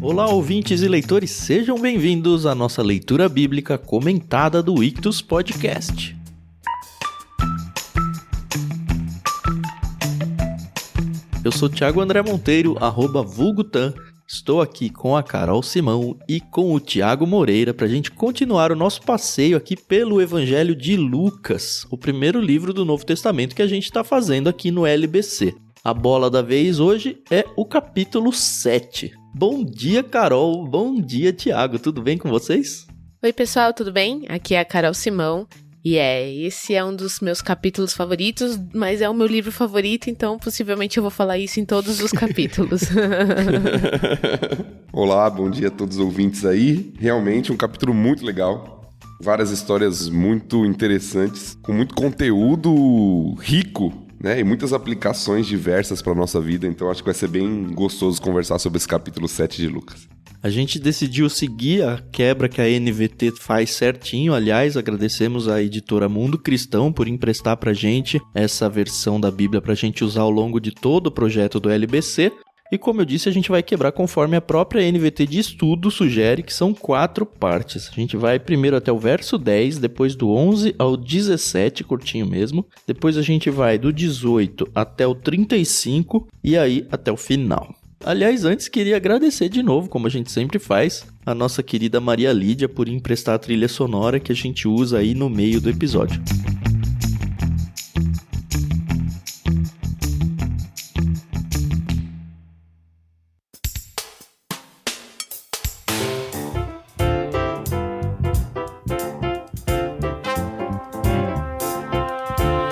Olá, ouvintes e leitores, sejam bem-vindos à nossa leitura bíblica comentada do Ictus Podcast. Eu sou Thiago André Monteiro, @vulgutan. Estou aqui com a Carol Simão e com o Thiago Moreira para a gente continuar o nosso passeio aqui pelo Evangelho de Lucas, o primeiro livro do Novo Testamento que a gente está fazendo aqui no LBC. A bola da vez hoje é o capítulo 7. Bom dia, Carol. Bom dia, Thiago. Tudo bem com vocês? Oi, pessoal, tudo bem? Aqui é a Carol Simão. E esse é um dos meus capítulos favoritos, mas é o meu livro favorito, então possivelmente eu vou falar isso em todos os capítulos. Olá, bom dia a todos os ouvintes aí. Realmente um capítulo muito legal. Várias histórias muito interessantes, com muito conteúdo rico, né? E muitas aplicações diversas para nossa vida. Então acho que vai ser bem gostoso conversar sobre esse capítulo 7 de Lucas. A gente decidiu seguir a quebra que a NVT faz certinho. Aliás, agradecemos à editora Mundo Cristão por emprestar pra gente essa versão da Bíblia pra gente usar ao longo de todo o projeto do LBC. E como eu disse, a gente vai quebrar conforme a própria NVT de estudo sugere, que são 4 partes. A gente vai primeiro até o verso 10, depois do 11 ao 17, curtinho mesmo. Depois a gente vai do 18 até o 35 e aí até o final. Aliás, antes queria agradecer de novo, como a gente sempre faz, a nossa querida Maria Lídia por emprestar a trilha sonora que a gente usa aí no meio do episódio.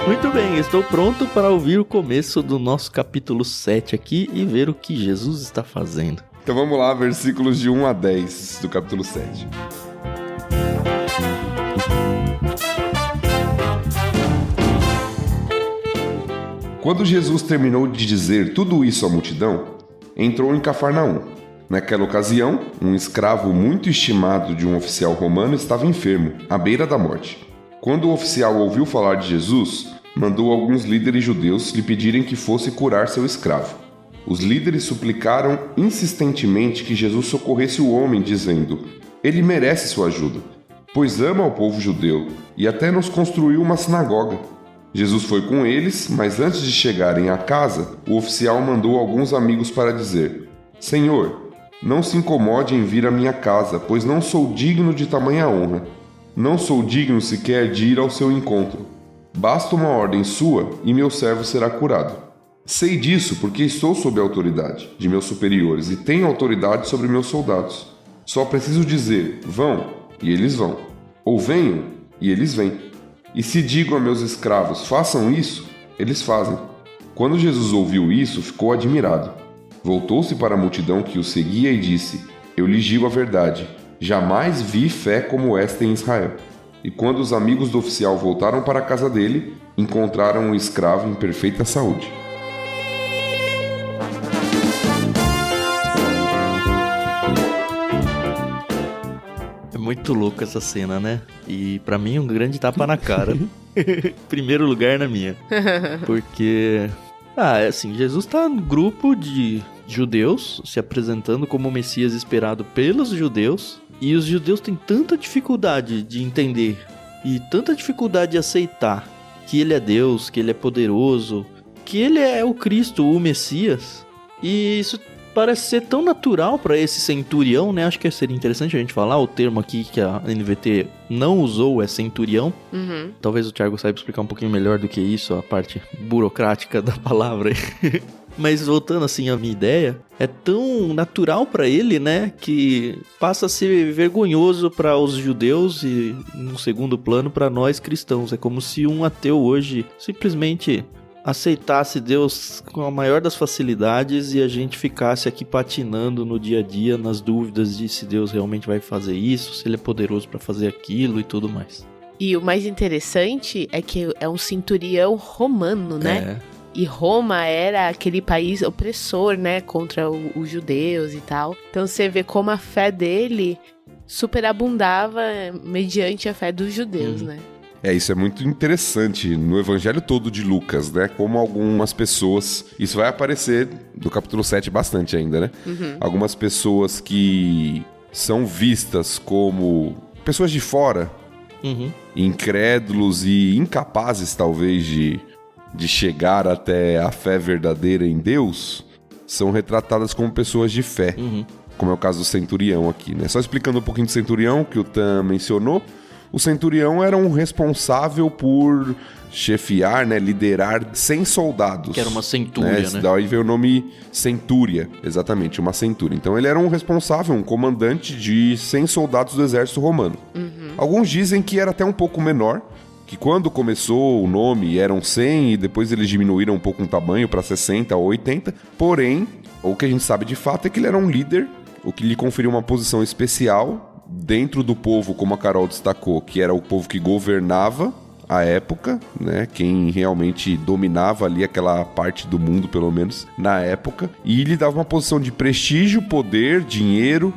Muito bem, estou pronto para ouvir o começo do nosso capítulo 7 aqui e ver o que Jesus está fazendo. Então vamos lá, versículos de 1 a 10 do capítulo 7. Quando Jesus terminou de dizer tudo isso à multidão, entrou em Cafarnaum. Naquela ocasião, um escravo muito estimado de um oficial romano estava enfermo, à beira da morte. Quando o oficial ouviu falar de Jesus, mandou alguns líderes judeus lhe pedirem que fosse curar seu escravo. Os líderes suplicaram insistentemente que Jesus socorresse o homem, dizendo: "Ele merece sua ajuda, pois ama o povo judeu e até nos construiu uma sinagoga." Jesus foi com eles, mas antes de chegarem à casa, o oficial mandou alguns amigos para dizer: "Senhor, não se incomode em vir à minha casa, pois não sou digno de tamanha honra. Não sou digno sequer de ir ao seu encontro. Basta uma ordem sua e meu servo será curado. Sei disso porque estou sob a autoridade de meus superiores e tenho autoridade sobre meus soldados. Só preciso dizer, vão, e eles vão. Ou venham, e eles vêm. E se digo a meus escravos, façam isso, eles fazem." Quando Jesus ouviu isso, ficou admirado. Voltou-se para a multidão que o seguia e disse: "Eu lhes digo a verdade. Jamais vi fé como esta em Israel." E quando os amigos do oficial voltaram para a casa dele, encontraram o escravo em perfeita saúde. É muito louco essa cena, né? E pra mim um grande tapa na cara. Primeiro lugar na minha. Porque, assim, Jesus tá no grupo de judeus se apresentando como o Messias esperado pelos judeus. E os judeus têm tanta dificuldade de entender e tanta dificuldade de aceitar que ele é Deus, que ele é poderoso, que ele é o Cristo, o Messias. E isso parece ser tão natural para esse centurião, né? Acho que seria interessante a gente falar o termo aqui que a NVT não usou, é centurião. Uhum. Talvez o Thiago saiba explicar um pouquinho melhor do que isso, a parte burocrática da palavra aí. Mas voltando assim à minha ideia, é tão natural para ele, né, que passa a ser vergonhoso para os judeus e, no segundo plano, para nós cristãos. É como se um ateu hoje simplesmente aceitasse Deus com a maior das facilidades e a gente ficasse aqui patinando no dia a dia nas dúvidas de se Deus realmente vai fazer isso, se ele é poderoso para fazer aquilo e tudo mais. E o mais interessante é que é um centurião romano, né? É. E Roma era aquele país opressor, né, contra os judeus e tal. Então você vê como a fé dele superabundava mediante a fé dos judeus, né? Isso é muito interessante no evangelho todo de Lucas, né? Como algumas pessoas... Isso vai aparecer no capítulo 7 bastante ainda, né? Algumas pessoas que são vistas como pessoas de fora, incrédulos e incapazes, talvez, de chegar até a fé verdadeira em Deus, são retratadas como pessoas de fé. Como é o caso do centurião aqui, né? Só explicando um pouquinho do centurião, que o Tan mencionou. O centurião era um responsável por chefiar, né, liderar 100 soldados. Que era uma centúria, né? Daí veio o nome centúria, exatamente, uma centúria. Então ele era um responsável, um comandante de 100 soldados do exército romano. Alguns dizem que era até um pouco menor, que quando começou o nome eram 100 e depois eles diminuíram um pouco o tamanho para 60 ou 80. Porém, o que a gente sabe de fato é que ele era um líder, o que lhe conferiu uma posição especial dentro do povo, como a Carol destacou, que era o povo que governava a época, né? Quem realmente dominava ali aquela parte do mundo, pelo menos, na época. E lhe dava uma posição de prestígio, poder, dinheiro.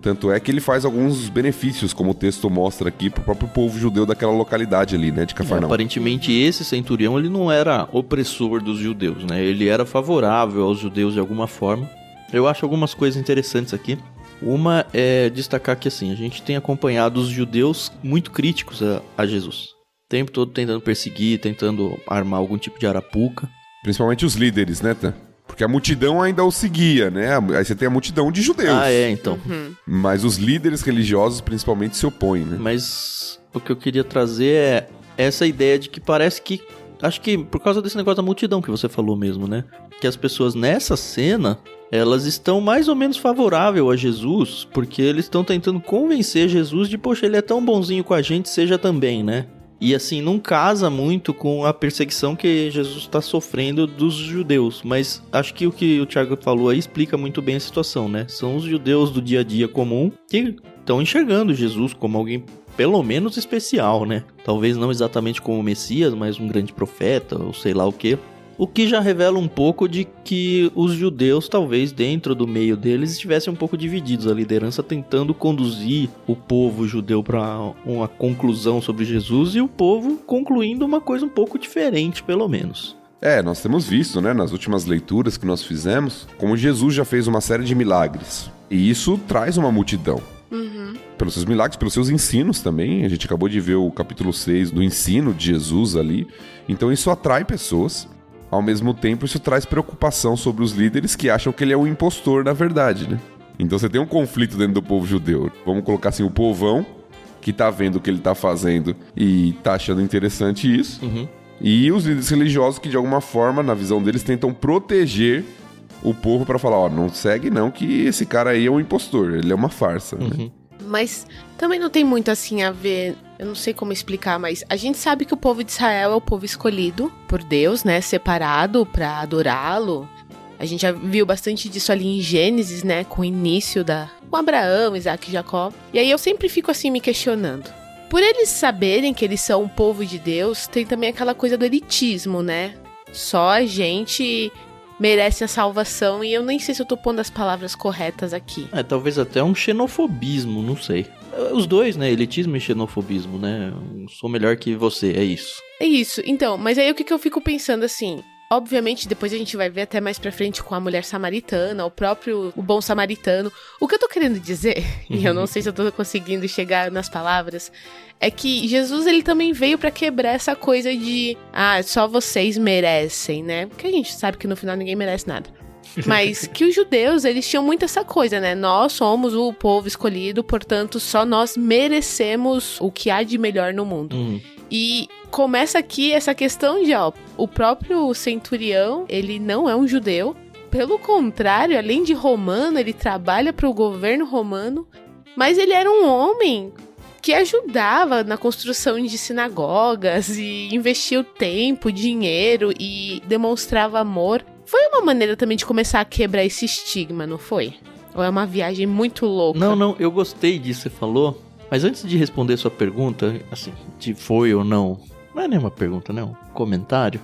Tanto é que ele faz alguns benefícios, como o texto mostra aqui, pro próprio povo judeu daquela localidade ali, né? De Cafarnaum. Aparentemente, esse centurião, ele não era opressor dos judeus, né? Ele era favorável aos judeus de alguma forma. Eu acho algumas coisas interessantes aqui. Uma é destacar que, assim, a gente tem acompanhado os judeus muito críticos a Jesus. O tempo todo tentando perseguir, tentando armar algum tipo de arapuca. Principalmente os líderes, né, Tan? Porque a multidão ainda o seguia, né? Aí você tem a multidão de judeus. Então. Mas os líderes religiosos, principalmente, se opõem, né? Mas o que eu queria trazer é essa ideia de que parece que... Acho que por causa desse negócio da multidão que você falou mesmo, né? Que as pessoas nessa cena... Elas estão mais ou menos favoráveis a Jesus, porque eles estão tentando convencer Jesus de, poxa, ele é tão bonzinho com a gente, seja também, né? E assim, não casa muito com a perseguição que Jesus está sofrendo dos judeus. Mas acho que o Thiago falou aí explica muito bem a situação, né? São os judeus do dia a dia comum que estão enxergando Jesus como alguém pelo menos especial, né? Talvez não exatamente como o Messias, mas um grande profeta, ou sei lá o quê. O que já revela um pouco de que os judeus, talvez dentro do meio deles, estivessem um pouco divididos. A liderança tentando conduzir o povo judeu para uma conclusão sobre Jesus e o povo concluindo uma coisa um pouco diferente, pelo menos. Nós temos visto, né, nas últimas leituras que nós fizemos, como Jesus já fez uma série de milagres. E isso traz uma multidão. Pelos seus milagres, pelos seus ensinos também. A gente acabou de ver o capítulo 6 do ensino de Jesus ali. Então isso atrai pessoas. Ao mesmo tempo, isso traz preocupação sobre os líderes que acham que ele é um impostor, na verdade, né? Então você tem um conflito dentro do povo judeu. Vamos colocar assim, o povão, que tá vendo o que ele tá fazendo e tá achando interessante isso. E os líderes religiosos que, de alguma forma, na visão deles, tentam proteger o povo pra falar, não segue não, que esse cara aí é um impostor, ele é uma farsa, né? Mas também não tem muito assim a ver, eu não sei como explicar, mas a gente sabe que o povo de Israel é o povo escolhido por Deus, né, separado pra adorá-lo. A gente já viu bastante disso ali em Gênesis, né, com o início com Abraão, Isaac e Jacó. E aí eu sempre fico assim me questionando. Por eles saberem que eles são um povo de Deus, tem também aquela coisa do elitismo, né? Só a gente merece a salvação, e eu nem sei se eu tô pondo as palavras corretas aqui. Talvez até um xenofobismo, não sei. Os dois, né? Elitismo e xenofobismo, né? Eu sou melhor que você, é isso. É isso. Então, mas aí o que eu fico pensando assim... Obviamente, depois a gente vai ver até mais pra frente com a mulher samaritana, o bom samaritano. O que eu tô querendo dizer, e eu não sei se eu tô conseguindo chegar nas palavras, é que Jesus, ele também veio pra quebrar essa coisa de, só vocês merecem, né? Porque a gente sabe que no final ninguém merece nada. Mas que os judeus, eles tinham muito essa coisa, né? Nós somos o povo escolhido, portanto, só nós merecemos o que há de melhor no mundo. E começa aqui essa questão de, o próprio centurião, ele não é um judeu. Pelo contrário, além de romano, ele trabalha para o governo romano. Mas ele era um homem que ajudava na construção de sinagogas e investia o tempo, dinheiro e demonstrava amor. Foi uma maneira também de começar a quebrar esse estigma, não foi? Ou é uma viagem muito louca? Não, eu gostei disso que você falou. Mas antes de responder sua pergunta, assim, de foi ou não é nem uma pergunta, né? Um comentário.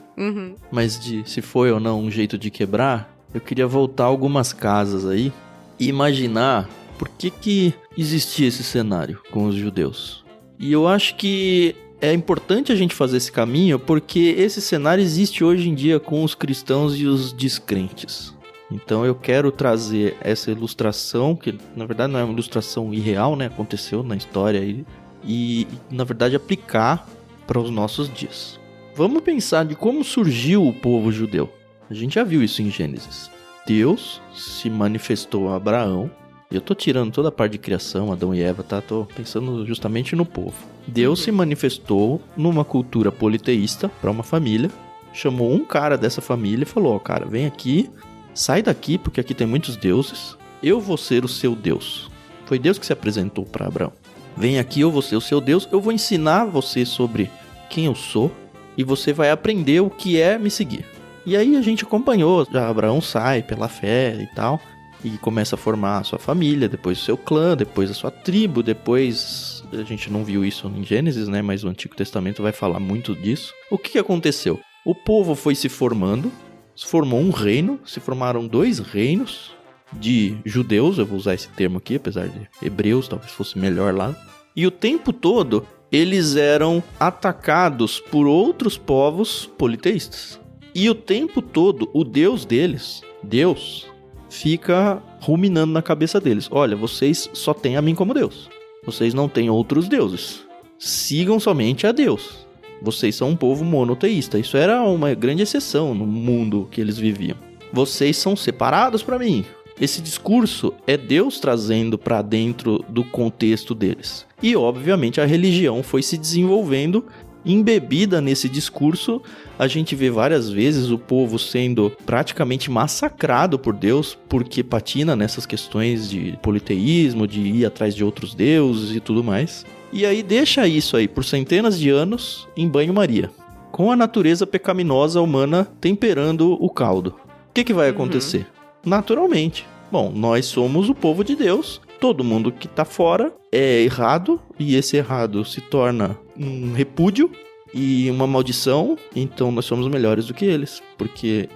Mas de se foi ou não um jeito de quebrar, eu queria voltar algumas casas aí e imaginar por que existia esse cenário com os judeus. E eu acho que é importante a gente fazer esse caminho porque esse cenário existe hoje em dia com os cristãos e os descrentes. Então eu quero trazer essa ilustração, que na verdade não é uma ilustração irreal, né? Aconteceu na história aí, e na verdade aplicar para os nossos dias. Vamos pensar de como surgiu o povo judeu. A gente já viu isso em Gênesis. Deus se manifestou a Abraão. Eu tô tirando toda a parte de criação, Adão e Eva, tá? Tô pensando justamente no povo. Deus se manifestou numa cultura politeísta para uma família, chamou um cara dessa família e falou: ó, cara, vem aqui, sai daqui porque aqui tem muitos deuses, eu vou ser o seu Deus. Foi Deus que se apresentou para Abraão. Vem aqui, eu vou ser o seu Deus, eu vou ensinar você sobre quem eu sou e você vai aprender o que é me seguir. E aí a gente acompanhou, já Abraão sai pela fé e tal, e começa a formar a sua família, depois o seu clã, depois a sua tribo, depois... A gente não viu isso em Gênesis, né? Mas o Antigo Testamento vai falar muito disso. O que aconteceu? O povo foi se formando, se formou um reino, se formaram 2 reinos de judeus, eu vou usar esse termo aqui, apesar de hebreus, talvez fosse melhor lá. E o tempo todo, eles eram atacados por outros povos politeístas. E o tempo todo, o Deus deles, Deus, fica ruminando na cabeça deles. Olha, vocês só têm a mim como Deus. Vocês não têm outros deuses. Sigam somente a Deus. Vocês são um povo monoteísta. Isso era uma grande exceção no mundo que eles viviam. Vocês são separados para mim. Esse discurso é Deus trazendo para dentro do contexto deles. E, obviamente, a religião foi se desenvolvendo. Embebida nesse discurso, a gente vê várias vezes o povo sendo praticamente massacrado por Deus porque patina nessas questões de politeísmo, de ir atrás de outros deuses e tudo mais. E aí deixa isso aí por centenas de anos em banho-maria, com a natureza pecaminosa humana temperando o caldo. O que vai acontecer? Naturalmente. Bom, nós somos o povo de Deus. Todo mundo que tá fora é errado, e esse errado se torna um repúdio e uma maldição, então nós somos melhores do que eles, porque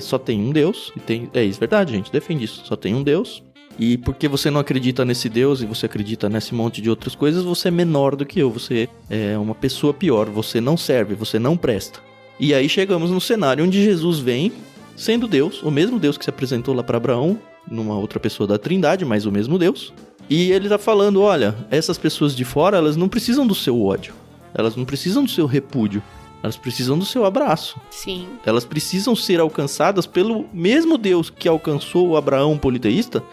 só tem um Deus, é isso, verdade, gente, defende isso, só tem um Deus, e porque você não acredita nesse Deus e você acredita nesse monte de outras coisas, você é menor do que eu, você é uma pessoa pior, você não serve, você não presta. E aí chegamos no cenário onde Jesus vem, sendo Deus, o mesmo Deus que se apresentou lá para Abraão, numa outra pessoa da Trindade, mas o mesmo Deus. E ele tá falando, olha, essas pessoas de fora, elas não precisam do seu ódio. Elas não precisam do seu repúdio. Elas precisam do seu abraço. Sim. Elas precisam ser alcançadas pelo mesmo Deus que alcançou o Abraão politeísta,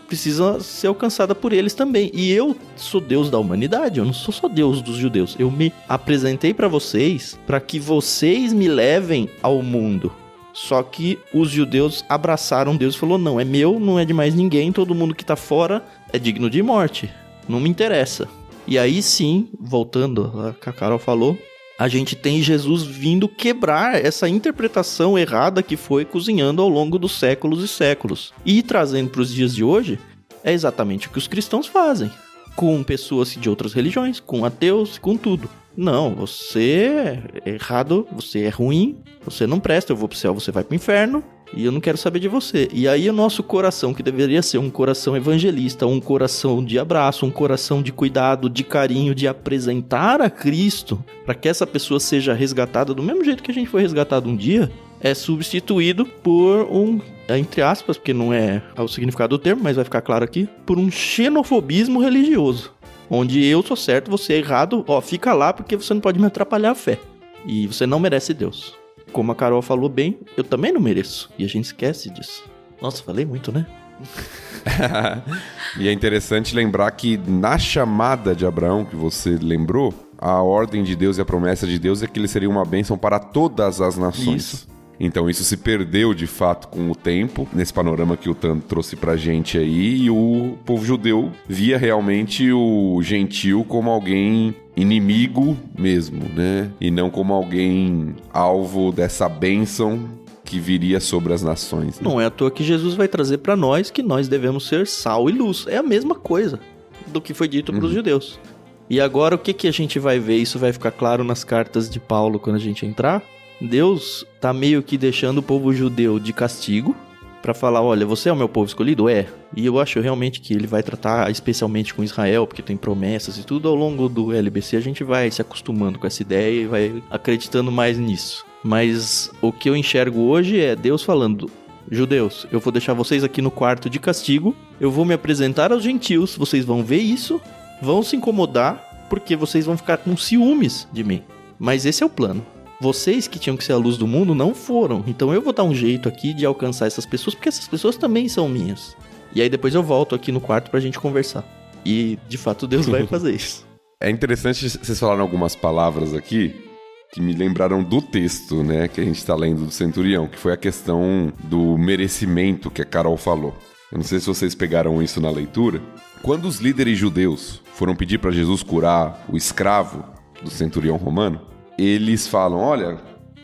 precisa ser alcançada por eles também. E eu sou Deus da humanidade, eu não sou só Deus dos judeus. Eu me apresentei para vocês para que vocês me levem ao mundo. Só que os judeus abraçaram Deus e falou, não, é meu, não é de mais ninguém, todo mundo que tá fora é digno de morte, não me interessa. E aí sim, voltando ao que a Carol falou, a gente tem Jesus vindo quebrar essa interpretação errada que foi cozinhando ao longo dos séculos e séculos. E trazendo para os dias de hoje, é exatamente o que os cristãos fazem, com pessoas de outras religiões, com ateus, com tudo. Não, você é errado, você é ruim, você não presta, eu vou pro céu, você vai pro inferno, e eu não quero saber de você. E aí o nosso coração, que deveria ser um coração evangelista, um coração de abraço, um coração de cuidado, de carinho, de apresentar a Cristo, para que essa pessoa seja resgatada do mesmo jeito que a gente foi resgatado um dia, é substituído por um, entre aspas, porque não é o significado do termo, mas vai ficar claro aqui, por um xenofobismo religioso. Onde eu sou certo, você é errado, fica lá porque você não pode me atrapalhar a fé. E você não merece Deus. Como a Carol falou bem, eu também não mereço. E a gente esquece disso. Nossa, falei muito, né? E é interessante lembrar que na chamada de Abraão, que você lembrou, a ordem de Deus e a promessa de Deus é que ele seria uma bênção para todas as nações. Isso. Então isso se perdeu de fato com o tempo, nesse panorama que o Tan trouxe pra gente aí, e o povo judeu via realmente o gentil como alguém inimigo mesmo, né? E não como alguém alvo dessa bênção que viria sobre as nações. Né? Não é à toa que Jesus vai trazer pra nós que nós devemos ser sal e luz. É a mesma coisa do que foi dito pros judeus. E agora o que a gente vai ver? Isso vai ficar claro nas cartas de Paulo quando a gente entrar. Deus tá meio que deixando o povo judeu de castigo, pra falar, olha, você é o meu povo escolhido? É. E eu acho realmente que ele vai tratar especialmente com Israel, porque tem promessas e tudo. Ao longo do LBC a gente vai se acostumando com essa ideia e vai acreditando mais nisso. Mas o que eu enxergo hoje é Deus falando: judeus, eu vou deixar vocês aqui no quarto de castigo, eu vou me apresentar aos gentios, vocês vão ver isso, vão se incomodar, porque vocês vão ficar com ciúmes de mim. Mas esse é o plano. Vocês que tinham que ser a luz do mundo não foram. Então eu vou dar um jeito aqui de alcançar essas pessoas, porque essas pessoas também são minhas. E aí depois eu volto aqui no quarto pra gente conversar. E de fato Deus vai fazer isso. É interessante vocês falaram algumas palavras aqui que me lembraram do texto, né, que a gente tá lendo do Centurião, que foi a questão do merecimento que a Carol falou. Eu não sei se vocês pegaram isso na leitura. Quando os líderes judeus foram pedir pra Jesus curar o escravo do centurião romano, eles falam: olha,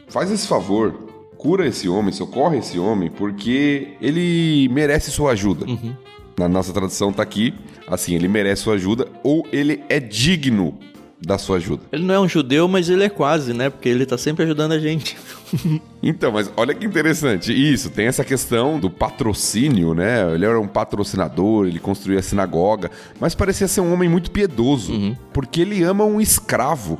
faz esse favor, cura esse homem, socorre esse homem, porque ele merece sua ajuda. Uhum. Na nossa tradução tá aqui, assim, ele merece sua ajuda, ou ele é digno da sua ajuda. Ele não é um judeu, mas ele é quase, né? Porque ele tá sempre ajudando a gente. Então, mas olha que interessante. Isso, tem essa questão do patrocínio, né? Ele era um patrocinador, ele construía a sinagoga, mas parecia ser um homem muito piedoso, porque ele ama um escravo.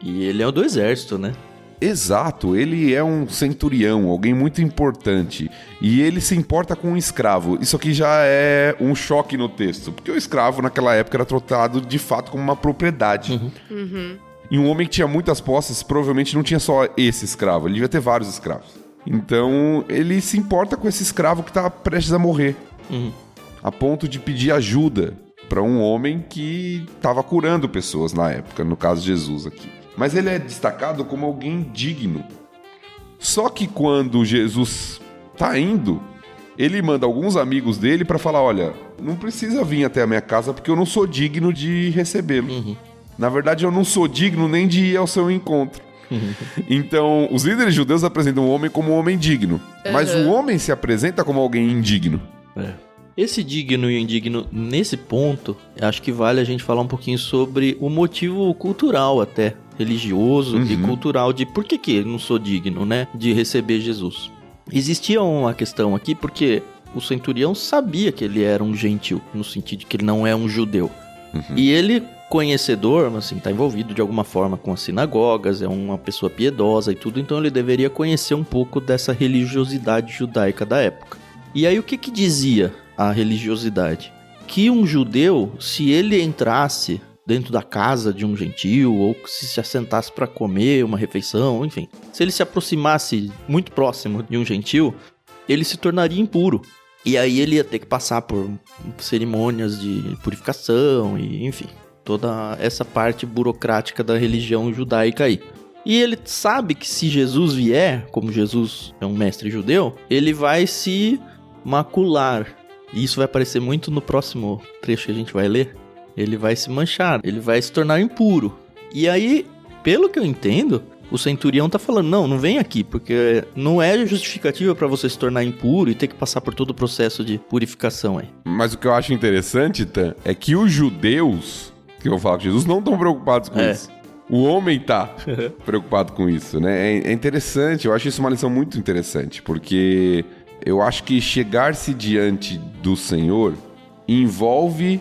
E ele é o do exército, né? Exato, ele é um centurião, alguém muito importante, e ele se importa com um escravo. Isso aqui já é um choque no texto, porque o escravo naquela época era tratado de fato como uma propriedade. E um homem que tinha muitas posses provavelmente não tinha só esse escravo, ele devia ter vários escravos. Então ele se importa com esse escravo que está prestes a morrer, a ponto de pedir ajuda para um homem que estava curando pessoas na época, no caso de Jesus aqui. Mas ele é destacado como alguém digno. Só que quando Jesus tá indo, ele manda alguns amigos dele para falar: olha, não precisa vir até a minha casa porque eu não sou digno de recebê-lo. Na verdade, eu não sou digno nem de ir ao seu encontro. Então, os líderes judeus apresentam o homem como um homem digno, mas o homem se apresenta como alguém indigno. Esse digno e indigno, nesse ponto, acho que vale a gente falar um pouquinho sobre o motivo cultural até, religioso e cultural de por que eu não sou digno, né, de receber Jesus. Existia uma questão aqui porque o centurião sabia que ele era um gentil, no sentido de que ele não é um judeu. E ele, conhecedor, assim, tá envolvido de alguma forma com as sinagogas, é uma pessoa piedosa e tudo, então ele deveria conhecer um pouco dessa religiosidade judaica da época. E aí o que dizia a religiosidade? Que um judeu, se ele entrasse dentro da casa de um gentil, ou se assentasse para comer uma refeição, enfim, se ele se aproximasse muito próximo de um gentil, ele se tornaria impuro. E aí ele ia ter que passar por cerimônias de purificação e, enfim, toda essa parte burocrática da religião judaica aí. E ele sabe que se Jesus vier, como Jesus é um mestre judeu, ele vai se macular. E isso vai aparecer muito no próximo trecho que a gente vai ler. Ele vai se manchar, ele vai se tornar impuro. E aí, pelo que eu entendo, o centurião tá falando: não vem aqui, porque não é justificativa para você se tornar impuro e ter que passar por todo o processo de purificação aí. Mas o que eu acho interessante, Tan, é que os judeus, que eu falo com Jesus, não estão preocupados com isso. O homem tá preocupado com isso, né? É interessante, eu acho isso uma lição muito interessante, porque eu acho que chegar-se diante do Senhor envolve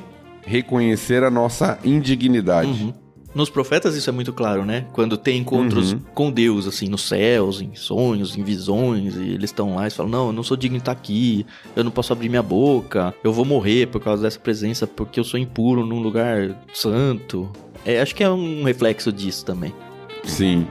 reconhecer a nossa indignidade. Nos profetas isso é muito claro, né? Quando tem encontros com Deus, assim, nos céus, em sonhos, em visões, e eles estão lá e falam: não, eu não sou digno de estar aqui, eu não posso abrir minha boca, eu vou morrer por causa dessa presença, porque eu sou impuro num lugar santo. Acho que é um reflexo disso também. Sim.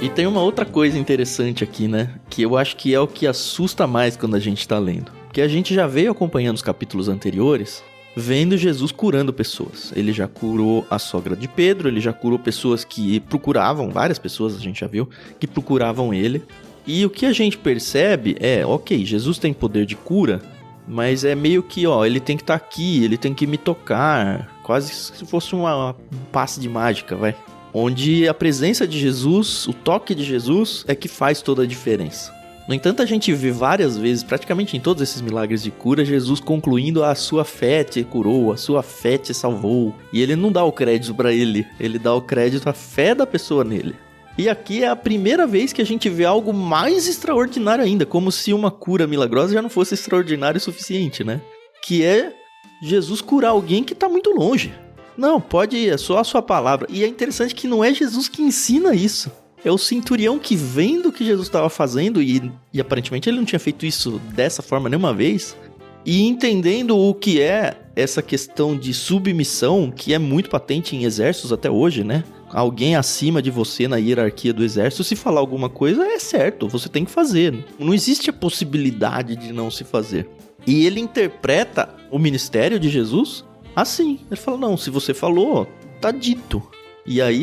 E tem uma outra coisa interessante aqui, né? Que eu acho que é o que assusta mais quando a gente tá lendo. Porque a gente já veio acompanhando os capítulos anteriores, vendo Jesus curando pessoas. Ele já curou a sogra de Pedro, ele já curou pessoas que procuravam, várias pessoas a gente já viu, que procuravam ele. E o que a gente percebe é, ok, Jesus tem poder de cura, mas é meio que, ele tem que estar aqui, ele tem que me tocar, quase se fosse um passe de mágica, vai. Onde a presença de Jesus, o toque de Jesus é que faz toda a diferença. No entanto, a gente vê várias vezes, praticamente em todos esses milagres de cura, Jesus concluindo: a sua fé te curou, a sua fé te salvou. E ele não dá o crédito pra ele dá o crédito à fé da pessoa nele. E aqui é a primeira vez que a gente vê algo mais extraordinário ainda, como se uma cura milagrosa já não fosse extraordinário o suficiente, né? Que é Jesus curar alguém que tá muito longe. Não, pode ir, é só a sua palavra. E é interessante que não é Jesus que ensina isso. É o centurião que, vendo o que Jesus estava fazendo, e aparentemente ele não tinha feito isso dessa forma nenhuma vez, e entendendo o que é essa questão de submissão, que é muito patente em exércitos até hoje, né? Alguém acima de você na hierarquia do exército, se falar alguma coisa, é certo, você tem que fazer. Não existe a possibilidade de não se fazer. E ele interpreta o ministério de Jesus assim. Ele fala: não, se você falou, tá dito. E aí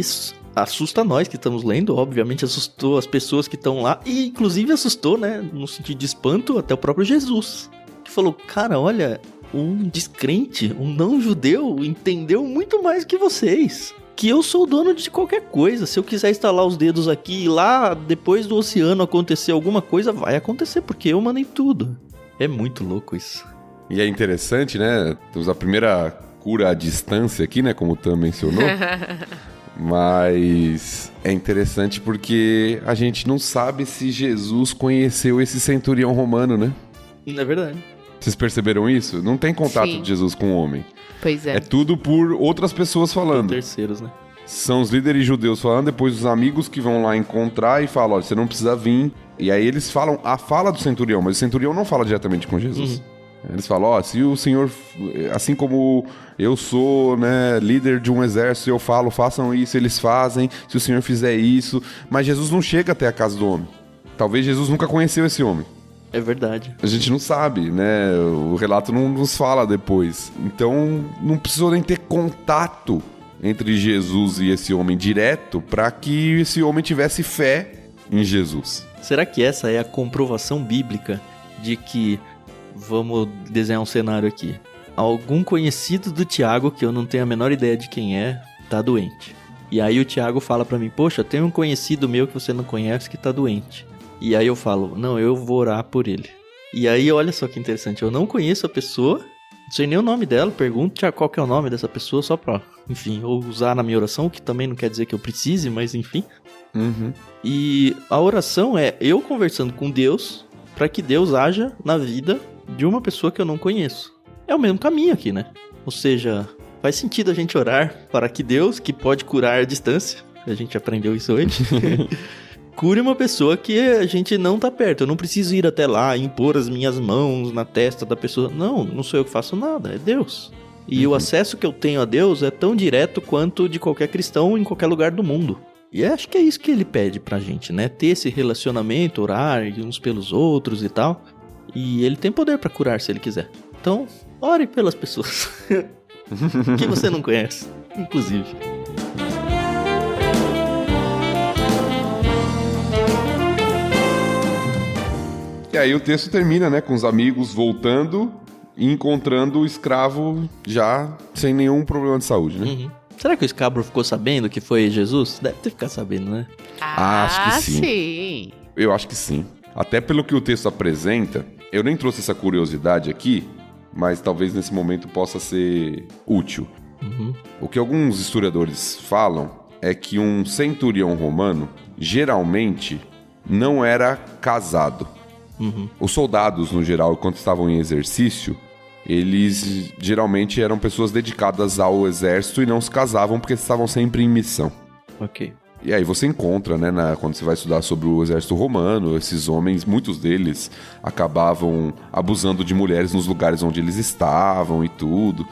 assusta nós que estamos lendo, obviamente assustou as pessoas que estão lá, e inclusive assustou, né, no sentido de espanto, até o próprio Jesus, que falou: cara, olha, um descrente, um não-judeu entendeu muito mais que vocês, que eu sou o dono de qualquer coisa. Se eu quiser estalar os dedos aqui e lá, depois do oceano acontecer alguma coisa, vai acontecer, porque eu mandei tudo. É muito louco isso. E é interessante, né, temos a primeira cura à distância aqui, né, como o Tam mencionou. Mas é interessante porque a gente não sabe se Jesus conheceu esse centurião romano, né? É verdade. Vocês perceberam isso? Não tem contato Sim. de Jesus com o homem. Pois é. É tudo por outras pessoas falando. Terceiros, né? São os líderes judeus falando, depois os amigos que vão lá encontrar e falam: olha, você não precisa vir. E aí eles falam a fala do centurião, mas o centurião não fala diretamente com Jesus. Eles falam: ó, se o senhor, assim como eu sou, né, líder de um exército, eu falo, façam isso, eles fazem, se o senhor fizer isso. Mas Jesus não chega até a casa do homem. Talvez Jesus nunca conheceu esse homem. É verdade. A gente não sabe, né? O relato não nos fala depois. Então, não precisou nem ter contato entre Jesus e esse homem direto para que esse homem tivesse fé em Jesus. Será que essa é a comprovação bíblica de que, vamos desenhar um cenário aqui, algum conhecido do Tiago, que eu não tenho a menor ideia de quem é, tá doente. E aí o Tiago fala pra mim: poxa, tem um conhecido meu que você não conhece que tá doente. E aí eu falo: não, eu vou orar por ele. E aí olha só que interessante, eu não conheço a pessoa, não sei nem o nome dela, pergunto Tiago, qual que é o nome dessa pessoa, só pra, enfim, ou usar na minha oração, que também não quer dizer que eu precise, mas enfim. E a oração é eu conversando com Deus para que Deus haja na vida de uma pessoa que eu não conheço. É o mesmo caminho aqui, né? Ou seja, faz sentido a gente orar para que Deus, que pode curar à distância, a gente aprendeu isso hoje, cure uma pessoa que a gente não tá perto. Eu não preciso ir até lá, impor as minhas mãos na testa da pessoa. Não sou eu que faço nada, é Deus. E o acesso que eu tenho a Deus é tão direto quanto de qualquer cristão em qualquer lugar do mundo. E acho que é isso que ele pede pra gente, né? Ter esse relacionamento, orar uns pelos outros e tal. E ele tem poder pra curar se ele quiser. Então, ore pelas pessoas que você não conhece, inclusive. E aí o texto termina, né, com os amigos voltando e encontrando o escravo já sem nenhum problema de saúde, né? Será que o escravo ficou sabendo que foi Jesus? Deve ter ficado sabendo, né? Acho que sim. Sim. Eu acho que sim. Até pelo que o texto apresenta, eu nem trouxe essa curiosidade aqui, mas talvez nesse momento possa ser útil. O que alguns historiadores falam é que um centurião romano geralmente não era casado. Os soldados, no geral, enquanto estavam em exercício, eles geralmente eram pessoas dedicadas ao exército e não se casavam porque estavam sempre em missão. Ok. E aí você encontra, né, quando você vai estudar sobre o exército romano, esses homens, muitos deles acabavam abusando de mulheres nos lugares onde eles estavam e tudo.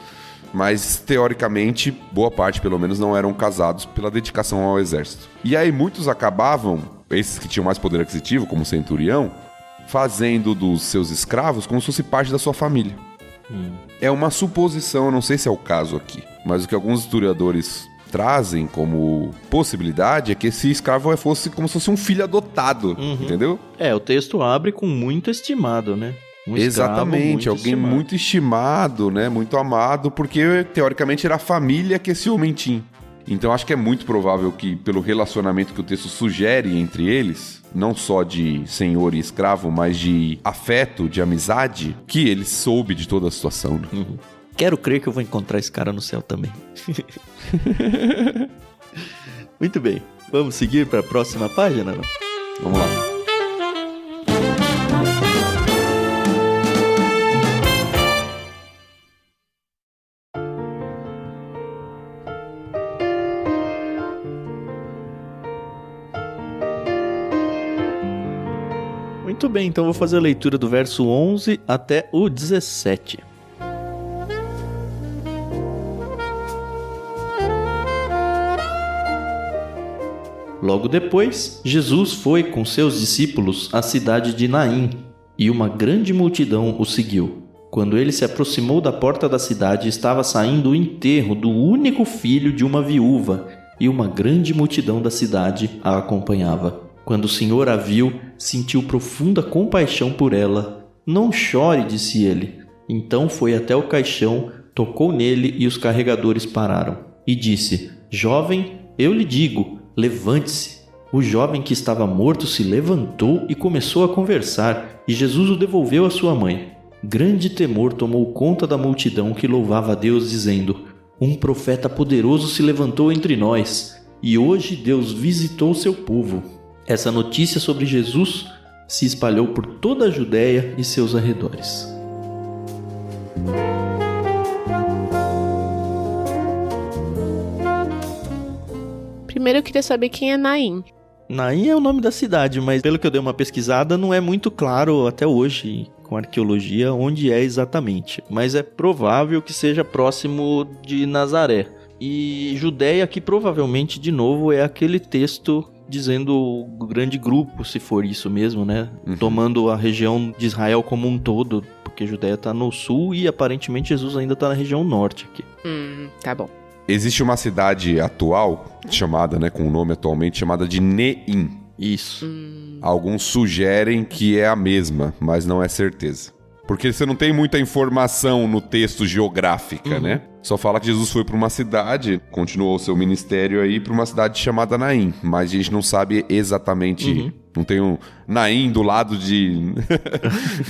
Mas, teoricamente, boa parte, pelo menos, não eram casados pela dedicação ao exército. E aí muitos acabavam, esses que tinham mais poder aquisitivo, como o centurião, fazendo dos seus escravos como se fosse parte da sua família. É uma suposição, eu não sei se é o caso aqui, mas o que alguns historiadores trazem como possibilidade é que esse escravo fosse como se fosse um filho adotado, entendeu? É, o texto abre com muito estimado, né? Exatamente, alguém muito estimado, né? Muito amado, porque teoricamente era a família que esse homem tinha. Então acho que é muito provável que, pelo relacionamento que o texto sugere entre eles, não só de senhor e escravo, mas de afeto, de amizade, que ele soube de toda a situação. Né? Quero crer que eu vou encontrar esse cara no céu também. Muito bem. Vamos seguir para a próxima página? Não? Vamos lá. Muito bem, então vou fazer a leitura do verso 11 até o 17. Logo depois, Jesus foi com seus discípulos à cidade de Naim, e uma grande multidão o seguiu. Quando ele se aproximou da porta da cidade, estava saindo o enterro do único filho de uma viúva, e uma grande multidão da cidade a acompanhava. Quando o Senhor a viu, sentiu profunda compaixão por ela. Não chore, disse ele. Então foi até o caixão, tocou nele e os carregadores pararam. E disse: Jovem, eu lhe digo, levante-se. O jovem que estava morto se levantou e começou a conversar, e Jesus o devolveu à sua mãe. Grande temor tomou conta da multidão que louvava a Deus, dizendo: Um profeta poderoso se levantou entre nós, e hoje Deus visitou seu povo. Essa notícia sobre Jesus se espalhou por toda a Judéia e seus arredores. Primeiro eu queria saber quem é Naim. Naim é o nome da cidade, mas pelo que eu dei uma pesquisada, não é muito claro até hoje, com arqueologia, onde é exatamente. Mas é provável que seja próximo de Nazaré. E Judéia aqui provavelmente, de novo, é aquele texto dizendo o grande grupo, se for isso mesmo, né? Tomando a região de Israel como um todo, porque Judéia está no sul e aparentemente Jesus ainda está na região norte aqui. Tá bom. Existe uma cidade atual, chamada, né, com o nome atualmente, chamada de Neim. Isso. Alguns sugerem que é a mesma, mas não é certeza. Porque você não tem muita informação no texto geográfica, né? Só fala que Jesus foi para uma cidade, continuou o seu ministério aí para uma cidade chamada Naim. Mas a gente não sabe exatamente... Não tem um Naim do lado de...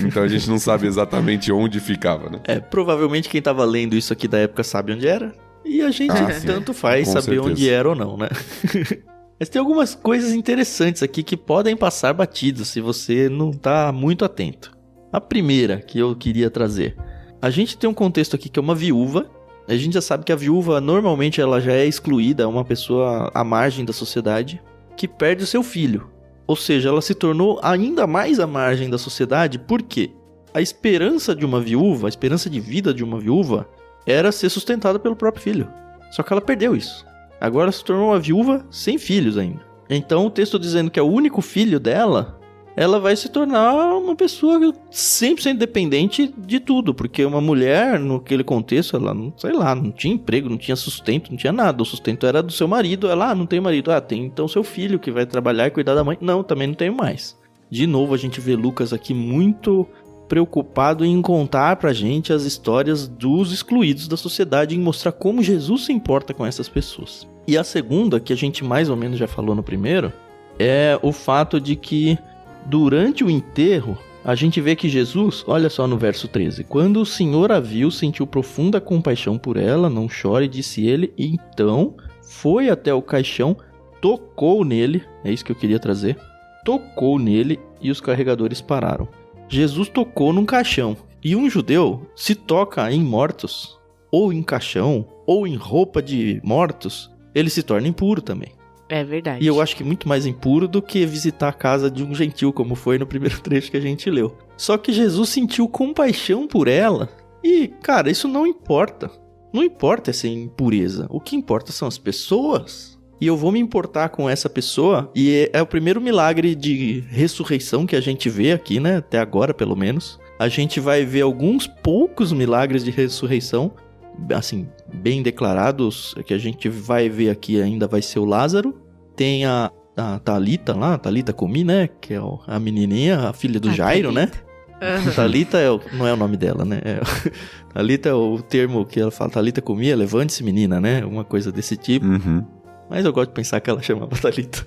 Então a gente não sabe exatamente onde ficava, né? Provavelmente quem estava lendo isso aqui da época sabe onde era. E a gente tanto faz saber certeza. Onde era ou não, né? Mas tem algumas coisas interessantes aqui que podem passar batidos se você não tá muito atento. A primeira que eu queria trazer. A gente tem um contexto aqui que é uma viúva. A gente já sabe que a viúva normalmente ela já é excluída, é uma pessoa à margem da sociedade, que perde o seu filho. Ou seja, ela se tornou ainda mais à margem da sociedade. Por quê? A esperança de uma viúva, a esperança de vida de uma viúva, era ser sustentada pelo próprio filho. Só que ela perdeu isso. Agora ela se tornou uma viúva sem filhos ainda. Então o texto dizendo que é o único filho dela, ela vai se tornar uma pessoa 100% dependente de tudo. Porque uma mulher, naquele contexto, ela não, sei lá, não tinha emprego, não tinha sustento, não tinha nada. O sustento era do seu marido. Ela, não tem marido. Tem então seu filho que vai trabalhar e cuidar da mãe. Não, também não tenho mais. De novo, a gente vê Lucas aqui muito preocupado em contar pra gente as histórias dos excluídos da sociedade, em mostrar como Jesus se importa com essas pessoas. E a segunda, que a gente mais ou menos já falou no primeiro, é o fato de que durante o enterro, a gente vê que Jesus, olha só no verso 13, quando o Senhor a viu, sentiu profunda compaixão por ela, não chore, disse ele, e então foi até o caixão, tocou nele, é isso que eu queria trazer, tocou nele e os carregadores pararam. Jesus tocou num caixão. E um judeu se toca em mortos, ou em caixão, ou em roupa de mortos, ele se torna impuro também. É verdade. E eu acho que muito mais impuro do que visitar a casa de um gentil, como foi no primeiro trecho que a gente leu. Só que Jesus sentiu compaixão por ela. E, cara, isso não importa. Não importa essa impureza. O que importa são as pessoas. E eu vou me importar com essa pessoa, e é o primeiro milagre de ressurreição que a gente vê aqui, né? Até agora, pelo menos. A gente vai ver alguns poucos milagres de ressurreição, assim, bem declarados, que a gente vai ver aqui ainda vai ser o Lázaro. Tem a Thalita lá, a Thalita Cumi, né? Que é a menininha, a filha do Jairo, né? Talita não é o nome dela, né? Talita é o termo que ela fala, Talita comia, levante-se menina, né? Uma coisa desse tipo. Uhum. Mas eu gosto de pensar que ela chamava Talita.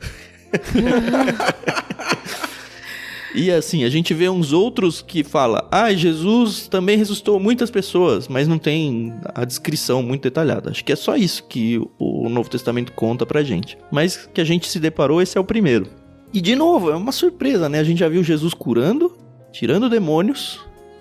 E assim, a gente vê uns outros que falam, Jesus também ressuscitou muitas pessoas, mas não tem a descrição muito detalhada. Acho que é só isso que o Novo Testamento conta pra gente. Mas que a gente se deparou, esse é o primeiro. E de novo, é uma surpresa, né? A gente já viu Jesus curando, tirando demônios.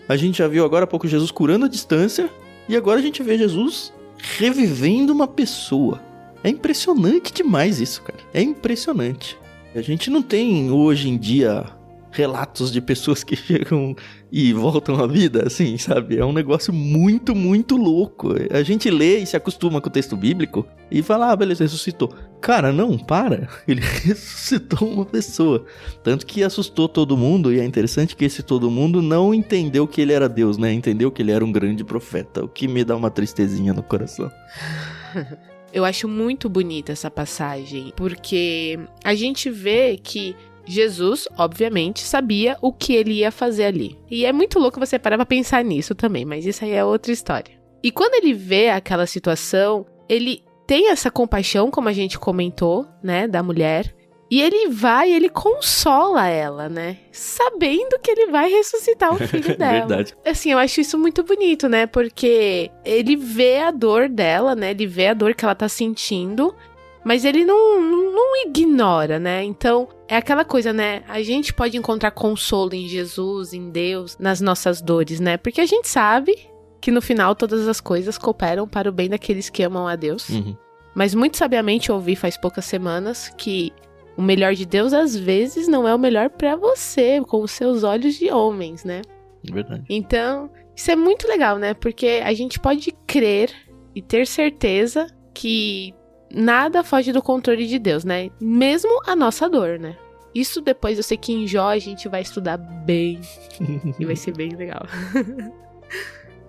A gente já viu agora há pouco Jesus curando a distância. E agora a gente vê Jesus revivendo uma pessoa. É impressionante demais isso, cara. É impressionante. A gente não tem hoje em dia relatos de pessoas que chegam e voltam à vida, assim, sabe? É um negócio muito, muito louco. A gente lê e se acostuma com o texto bíblico e fala, beleza, ressuscitou. Cara, não, para. Ele ressuscitou uma pessoa. Tanto que assustou todo mundo, e é interessante que esse todo mundo não entendeu que ele era Deus, né? Entendeu que ele era um grande profeta, o que me dá uma tristezinha no coração. Eu acho muito bonita essa passagem, porque a gente vê que Jesus, obviamente, sabia o que ele ia fazer ali. E é muito louco você parar pra pensar nisso também, mas isso aí é outra história. E quando ele vê aquela situação, ele tem essa compaixão, como a gente comentou, né, da mulher. E ele vai e ele consola ela, né? Sabendo que ele vai ressuscitar o filho dela. Verdade. Assim, eu acho isso muito bonito, né? Porque ele vê a dor dela, né? Ele vê a dor que ela tá sentindo, mas ele não ignora, né? Então, é aquela coisa, né? A gente pode encontrar consolo em Jesus, em Deus, nas nossas dores, né? Porque a gente sabe que no final todas as coisas cooperam para o bem daqueles que amam a Deus. Uhum. Mas muito sabiamente eu ouvi faz poucas semanas que o melhor de Deus, às vezes, não é o melhor pra você, com os seus olhos de homens, né? Verdade. Então, isso é muito legal, né? Porque a gente pode crer e ter certeza que nada foge do controle de Deus, né? Mesmo a nossa dor, né? Isso depois eu sei que em Jó a gente vai estudar bem e vai ser bem legal.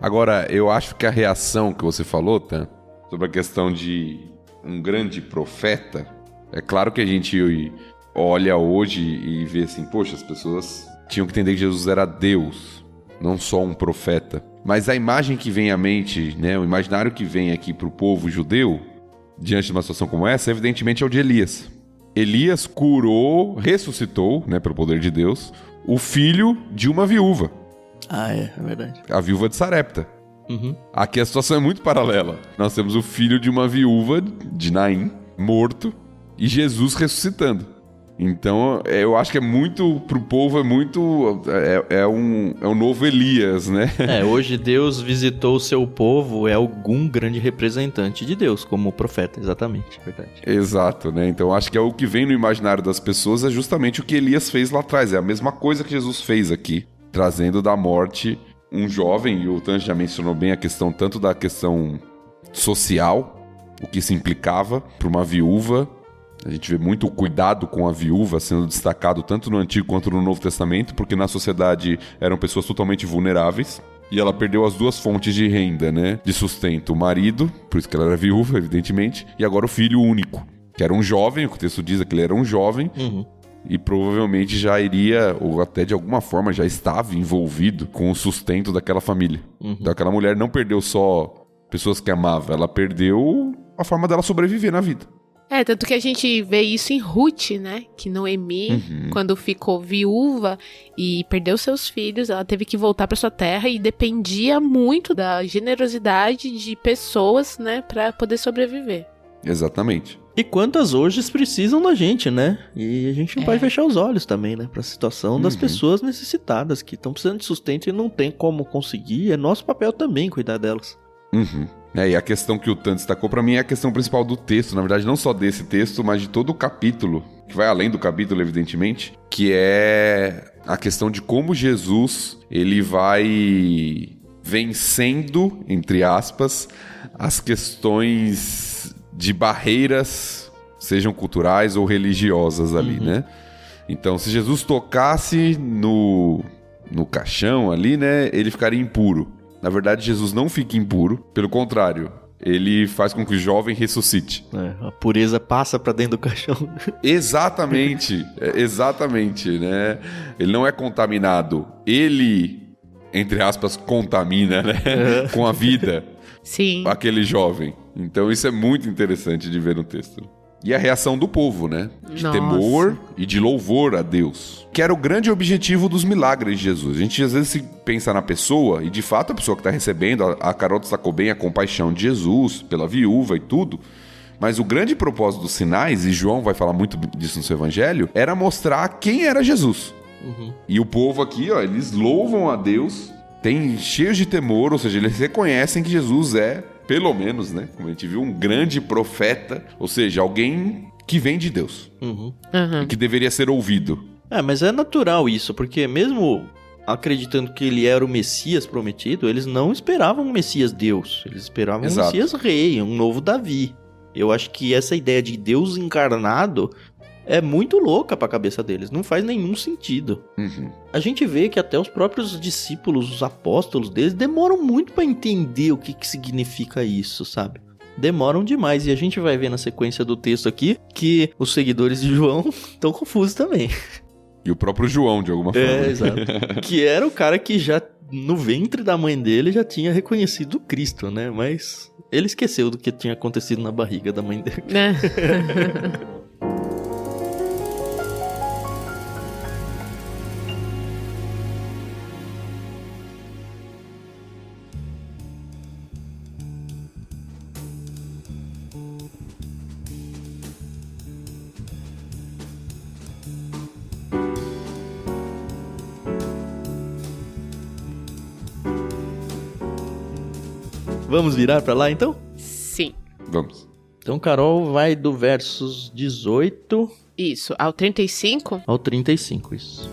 Agora, eu acho que a reação que você falou, Tan, sobre a questão de um grande profeta, é claro que a gente olha hoje e vê assim, poxa, as pessoas tinham que entender que Jesus era Deus, não só um profeta. Mas a imagem que vem à mente, né, o imaginário que vem aqui para o povo judeu, diante de uma situação como essa, evidentemente é o de Elias. Elias curou, ressuscitou, né, pelo poder de Deus, o filho de uma viúva. É verdade. A viúva de Sarepta. Uhum. Aqui a situação é muito paralela. Nós temos o filho de uma viúva de Naim, morto, e Jesus ressuscitando. Então, eu acho que é muito, pro povo, é muito, é um novo Elias, né? Hoje Deus visitou o seu povo, é algum grande representante de Deus, como profeta, exatamente, verdade. Exato, né? Então, acho que é o que vem no imaginário das pessoas, é justamente o que Elias fez lá atrás. É a mesma coisa que Jesus fez aqui, trazendo da morte um jovem, e o Tan já mencionou bem a questão, tanto da questão social, o que se implicava para uma viúva. A gente vê muito o cuidado com a viúva sendo destacado tanto no Antigo quanto no Novo Testamento, porque na sociedade eram pessoas totalmente vulneráveis. E ela perdeu as duas fontes de renda, né? De sustento. O marido, por isso que ela era viúva, evidentemente, e agora o filho único, que era um jovem, o que o texto diz é que ele era um jovem, e provavelmente já iria, ou até de alguma forma já estava envolvido com o sustento daquela família. Então aquela mulher não perdeu só pessoas que amava, ela perdeu a forma dela sobreviver na vida. Tanto que a gente vê isso em Ruth, né? Que Noemi, quando ficou viúva e perdeu seus filhos, ela teve que voltar para sua terra e dependia muito da generosidade de pessoas, né? Para poder sobreviver. Exatamente. E quantas hoje precisam da gente, né? E a gente não pode fechar os olhos também, né? Pra situação das pessoas necessitadas, que estão precisando de sustento e não tem como conseguir. É nosso papel também cuidar delas. E a questão que o Tan destacou pra mim é a questão principal do texto, na verdade não só desse texto, mas de todo o capítulo, que vai além do capítulo, evidentemente, que é a questão de como Jesus, ele vai vencendo, entre aspas, as questões de barreiras, sejam culturais ou religiosas ali, né? Então, se Jesus tocasse no caixão ali, né, ele ficaria impuro. Na verdade, Jesus não fica impuro. Pelo contrário, ele faz com que o jovem ressuscite. A pureza passa pra dentro do caixão. Exatamente, né? Ele não é contaminado. Ele, entre aspas, contamina, né? Com a vida. Sim. Aquele jovem. Então isso é muito interessante de ver no texto. E a reação do povo, né? De temor e de louvor a Deus. Que era o grande objetivo dos milagres de Jesus. A gente às vezes se pensa na pessoa, e de fato a pessoa que está recebendo, a Carol destacou bem a compaixão de Jesus pela viúva e tudo. Mas o grande propósito dos sinais, e João vai falar muito disso no seu evangelho, era mostrar quem era Jesus. E o povo aqui, ó, eles louvam a Deus, cheios de temor, ou seja, eles reconhecem que Jesus é, pelo menos, né, como a gente viu, um grande profeta, ou seja, alguém que vem de Deus. E que deveria ser ouvido. Mas é natural isso, porque mesmo acreditando que ele era o Messias prometido, eles não esperavam um Messias Deus, eles esperavam um Messias rei, um novo Davi. Eu acho que essa ideia de Deus encarnado é muito louca pra cabeça deles, não faz nenhum sentido. A gente vê que até os próprios discípulos, os apóstolos deles, demoram muito pra entender o que significa isso, sabe? Demoram demais, e a gente vai ver na sequência do texto aqui que os seguidores de João estão confusos também. E o próprio João, de alguma forma. Exato. Que era o cara que já, no ventre da mãe dele, já tinha reconhecido Cristo, né? Mas ele esqueceu do que tinha acontecido na barriga da mãe dele. Vamos virar pra lá, então? Sim. Vamos. Então, Carol vai do versos 18... Isso, ao 35? Ao 35, isso.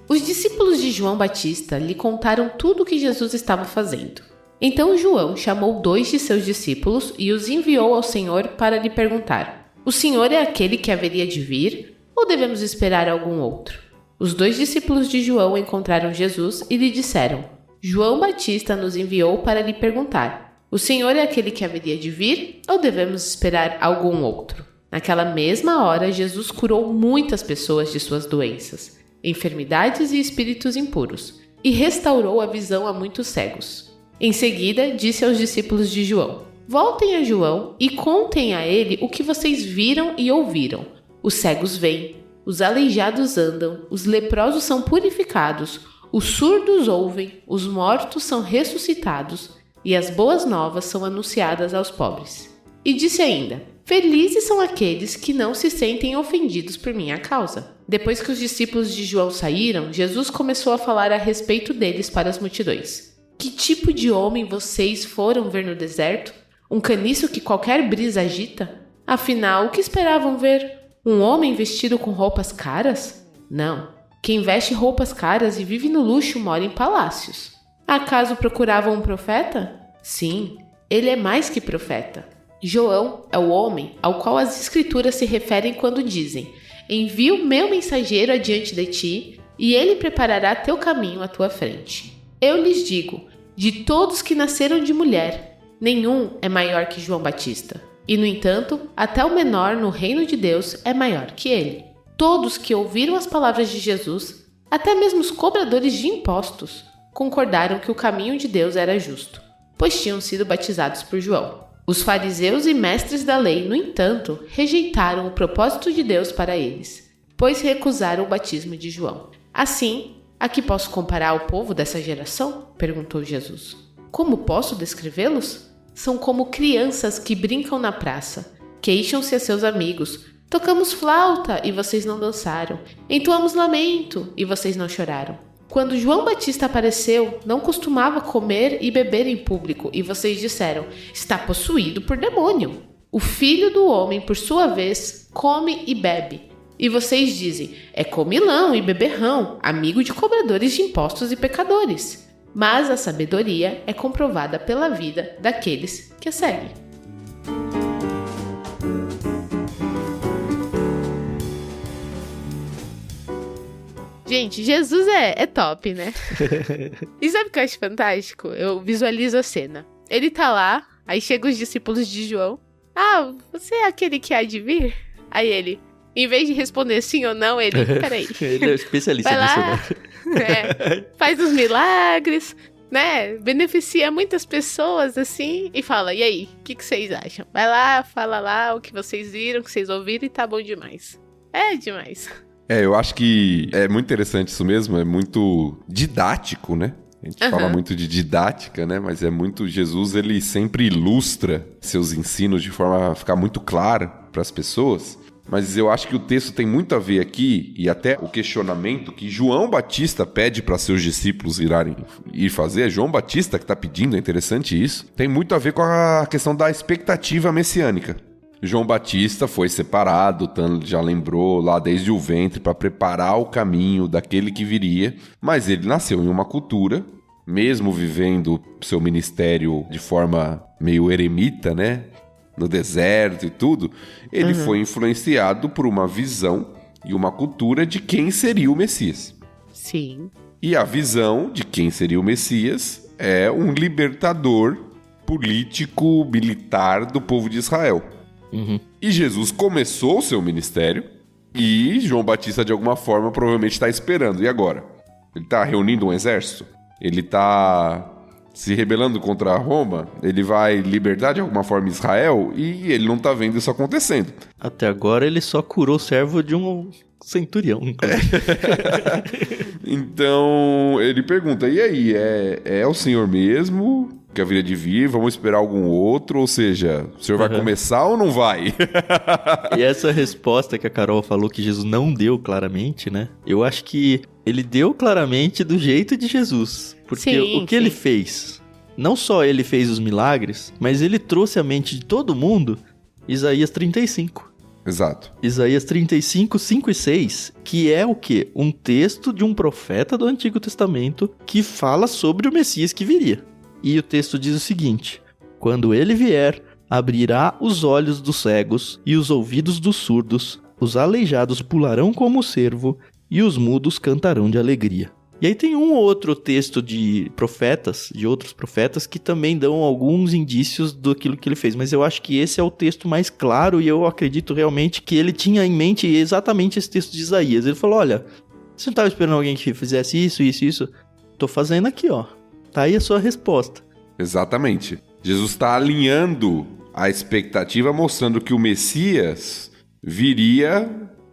Os discípulos de João Batista lhe contaram tudo o que Jesus estava fazendo. Então João chamou 2 de seus discípulos e os enviou ao Senhor para lhe perguntar: O Senhor é aquele que haveria de vir, ou devemos esperar algum outro? Os 2 discípulos de João encontraram Jesus e lhe disseram: João Batista nos enviou para lhe perguntar: O Senhor é aquele que haveria de vir, ou devemos esperar algum outro? Naquela mesma hora, Jesus curou muitas pessoas de suas doenças, enfermidades e espíritos impuros, e restaurou a visão a muitos cegos. Em seguida, disse aos discípulos de João: Voltem a João e contem a ele o que vocês viram e ouviram. Os cegos veem, os aleijados andam, os leprosos são purificados, os surdos ouvem, os mortos são ressuscitados, e as boas novas são anunciadas aos pobres. E disse ainda: Felizes são aqueles que não se sentem ofendidos por minha causa. Depois que os discípulos de João saíram, Jesus começou a falar a respeito deles para as multidões. Que tipo de homem vocês foram ver no deserto? Um caniço que qualquer brisa agita? Afinal, o que esperavam ver? Um homem vestido com roupas caras? Não. Quem veste roupas caras e vive no luxo mora em palácios. Acaso procuravam um profeta? Sim, ele é mais que profeta. João é o homem ao qual as escrituras se referem quando dizem: Envio meu mensageiro adiante de ti, e ele preparará teu caminho à tua frente. Eu lhes digo, de todos que nasceram de mulher, nenhum é maior que João Batista. E, no entanto, até o menor no reino de Deus é maior que ele. Todos que ouviram as palavras de Jesus, até mesmo os cobradores de impostos, concordaram que o caminho de Deus era justo, pois tinham sido batizados por João. Os fariseus e mestres da lei, no entanto, rejeitaram o propósito de Deus para eles, pois recusaram o batismo de João. Assim, a que posso comparar o povo dessa geração? Perguntou Jesus. Como posso descrevê-los? São como crianças que brincam na praça. Queixam-se a seus amigos. Tocamos flauta e vocês não dançaram. Entoamos lamento e vocês não choraram. Quando João Batista apareceu, não costumava comer e beber em público e vocês disseram: está possuído por demônio. O filho do homem, por sua vez, come e bebe. E vocês dizem: é comilão e beberrão, amigo de cobradores de impostos e pecadores. Mas a sabedoria é comprovada pela vida daqueles que a seguem. Gente, Jesus é top, né? E sabe o que eu acho fantástico? Eu visualizo a cena. Ele tá lá, aí chegam os discípulos de João. Ah, você é aquele que há de vir? Aí ele, em vez de responder sim ou não, ele, peraí. Ele é especialista Vai nisso, lá, né? faz os milagres, né? Beneficia muitas pessoas, assim, e fala, e aí, o que vocês acham? Vai lá, fala lá o que vocês viram, o que vocês ouviram e tá bom demais. É demais. Eu acho que é muito interessante isso mesmo, é muito didático, né? A gente fala muito de didática, né? Mas é muito... Jesus, ele sempre ilustra seus ensinos de forma a ficar muito clara para as pessoas. Mas eu acho que o texto tem muito a ver aqui, e até o questionamento que João Batista pede para seus discípulos ir fazer, é João Batista que está pedindo, é interessante isso, tem muito a ver com a questão da expectativa messiânica. João Batista foi separado, Tano já lembrou, lá desde o ventre, para preparar o caminho daquele que viria, mas ele nasceu em uma cultura, mesmo vivendo seu ministério de forma meio eremita, né? No deserto e tudo, ele foi influenciado por uma visão e uma cultura de quem seria o Messias. Sim. E a visão de quem seria o Messias é um libertador político, militar do povo de Israel. E Jesus começou o seu ministério e João Batista, de alguma forma, provavelmente está esperando. E agora? Ele está reunindo um exército? Ele está se rebelando contra Roma? Ele vai libertar de alguma forma Israel? E ele não está vendo isso acontecendo. Até agora ele só curou o servo de um centurião. Então ele pergunta, e aí, é o Senhor mesmo que haveria de vir? Vamos esperar algum outro? Ou seja, o Senhor vai começar ou não vai? E essa resposta que a Carol falou que Jesus não deu claramente, né? Eu acho que ele deu claramente do jeito de Jesus. Porque o que ele fez? Não só ele fez os milagres, mas ele trouxe à mente de todo mundo Isaías 35. Exato. Isaías 35, 5 e 6, que é o quê? Um texto de um profeta do Antigo Testamento que fala sobre o Messias que viria. E o texto diz o seguinte: quando ele vier, abrirá os olhos dos cegos e os ouvidos dos surdos, os aleijados pularão como o cervo e os mudos cantarão de alegria. E aí tem um ou outro texto de profetas, de outros profetas, que também dão alguns indícios daquilo que ele fez. Mas eu acho que esse é o texto mais claro e eu acredito realmente que ele tinha em mente exatamente esse texto de Isaías. Ele falou, olha, você não estava esperando alguém que fizesse isso, isso, isso? Tô fazendo aqui, ó. Tá aí a sua resposta. Exatamente. Jesus está alinhando a expectativa, mostrando que o Messias viria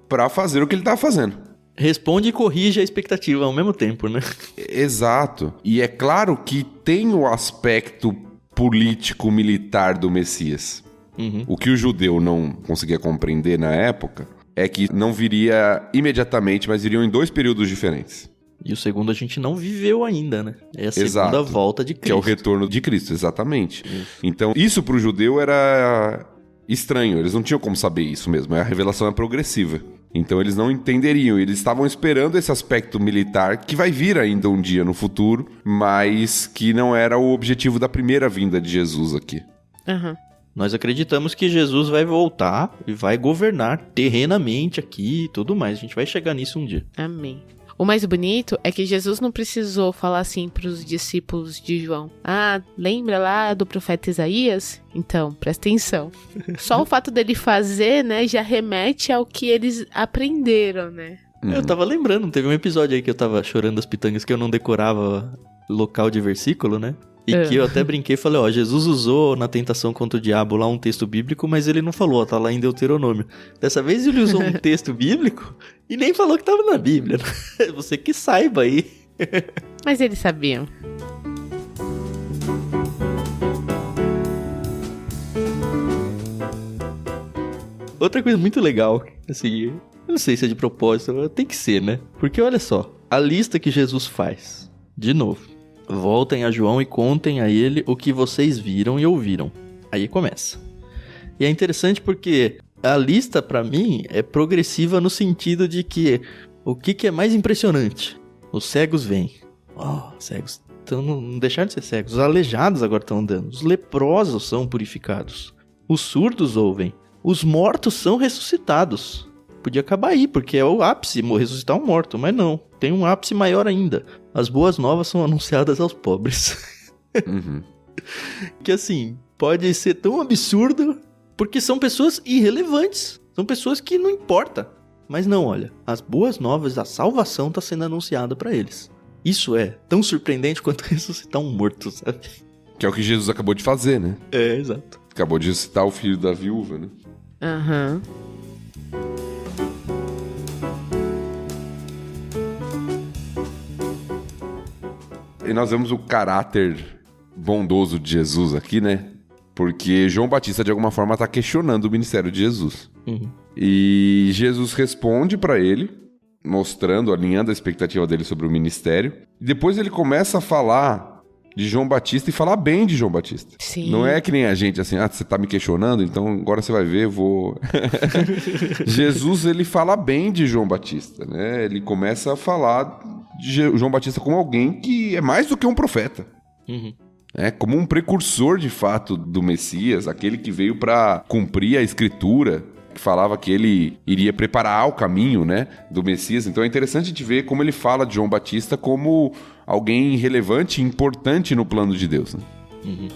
para fazer o que ele estava fazendo. Responde e corrige a expectativa ao mesmo tempo, né? Exato. E é claro que tem o aspecto político-militar do Messias. O que o judeu não conseguia compreender na época é que não viria imediatamente, mas viriam em 2 períodos diferentes. E o segundo a gente não viveu ainda, né? É a segunda volta de Cristo. Que é o retorno de Cristo, exatamente. Então, isso para o judeu era estranho, eles não tinham como saber isso mesmo, a revelação é progressiva. Então eles não entenderiam, eles estavam esperando esse aspecto militar que vai vir ainda um dia no futuro, mas que não era o objetivo da primeira vinda de Jesus aqui. Nós acreditamos que Jesus vai voltar e vai governar terrenamente aqui e tudo mais. A gente vai chegar nisso um dia. Amém. O mais bonito é que Jesus não precisou falar assim para os discípulos de João. Ah, lembra lá do profeta Isaías? Então, presta atenção. Só o fato dele fazer, né, já remete ao que eles aprenderam, né? Eu tava lembrando, teve um episódio aí que eu tava chorando as pitangas que eu não decorava local de versículo, né? E que eu até brinquei e falei, ó, Jesus usou na tentação contra o diabo lá um texto bíblico, mas ele não falou, ó, tá lá em Deuteronômio. Dessa vez ele usou um texto bíblico e nem falou que tava na Bíblia. Você que saiba aí. Mas eles sabiam. Outra coisa muito legal, assim, eu não sei se é de propósito, mas tem que ser, né? Porque olha só, a lista que Jesus faz, de novo. Voltem a João e contem a ele o que vocês viram e ouviram. Aí começa. E é interessante porque a lista, pra mim, é progressiva no sentido de que o que é mais impressionante? Os cegos vêm. Cegos não deixaram de ser cegos. Os aleijados agora estão andando. Os leprosos são purificados. Os surdos ouvem. Os mortos são ressuscitados. Podia acabar aí, porque é o ápice, ressuscitar um morto. Mas não, tem um ápice maior ainda. As boas novas são anunciadas aos pobres. Uhum. Que assim, pode ser tão absurdo, porque são pessoas irrelevantes. São pessoas que não importa. Mas não, olha, as boas novas, a salvação está sendo anunciada para eles. Isso é tão surpreendente quanto ressuscitar um morto, sabe? Que é o que Jesus acabou de fazer, né? É, exato. Acabou de ressuscitar o filho da viúva, né? Aham. E nós vemos o caráter bondoso de Jesus aqui, né? Porque João Batista, de alguma forma, está questionando o ministério de Jesus. Uhum. E Jesus responde para ele, mostrando, alinhando a expectativa dele sobre o ministério. E depois ele começa a falar de João Batista e falar bem de João Batista. Sim. Não é que nem a gente, assim, você tá me questionando, então agora você vai ver, eu vou... Jesus, ele fala bem de João Batista, né? Ele começa a falar de João Batista como alguém que é mais do que um profeta. Uhum. É como um precursor, de fato, do Messias, aquele que veio para cumprir a Escritura, que falava que ele iria preparar o caminho, né, do Messias. Então é interessante a gente ver como ele fala de João Batista como alguém relevante e importante no plano de Deus, né? Uhum.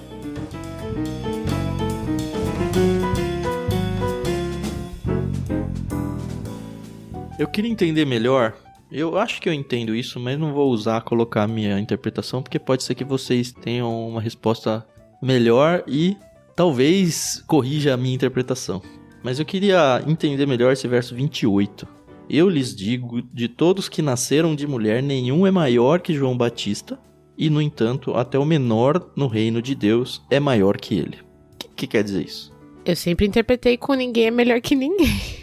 Eu queria entender melhor. Eu acho que eu entendo isso, mas não vou colocar a minha interpretação, porque pode ser que vocês tenham uma resposta melhor e talvez corrija a minha interpretação. Mas eu queria entender melhor esse verso 28. Eu lhes digo, de todos que nasceram de mulher, nenhum é maior que João Batista, e, no entanto, até o menor no reino de Deus é maior que ele. O que quer dizer isso? Eu sempre interpretei com ninguém é melhor que ninguém.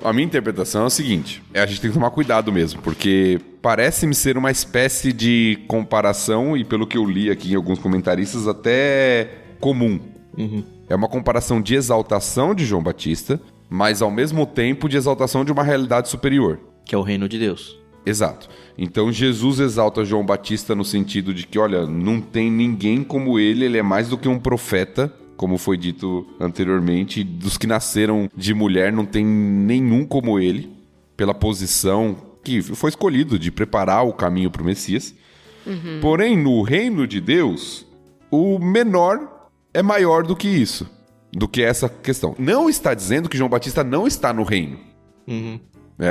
A minha interpretação é o seguinte, a gente tem que tomar cuidado mesmo, porque parece-me ser uma espécie de comparação, e pelo que eu li aqui em alguns comentaristas, até comum. Uhum. É uma comparação de exaltação de João Batista, mas ao mesmo tempo de exaltação de uma realidade superior. Que é o reino de Deus. Exato. Então Jesus exalta João Batista no sentido de que, olha, não tem ninguém como ele é mais do que um profeta, como foi dito anteriormente, dos que nasceram de mulher não tem nenhum como ele, pela posição que foi escolhido de preparar o caminho para o Messias. Uhum. Porém, no reino de Deus, o menor é maior do que isso, do que essa questão. Não está dizendo que João Batista não está no reino. Uhum.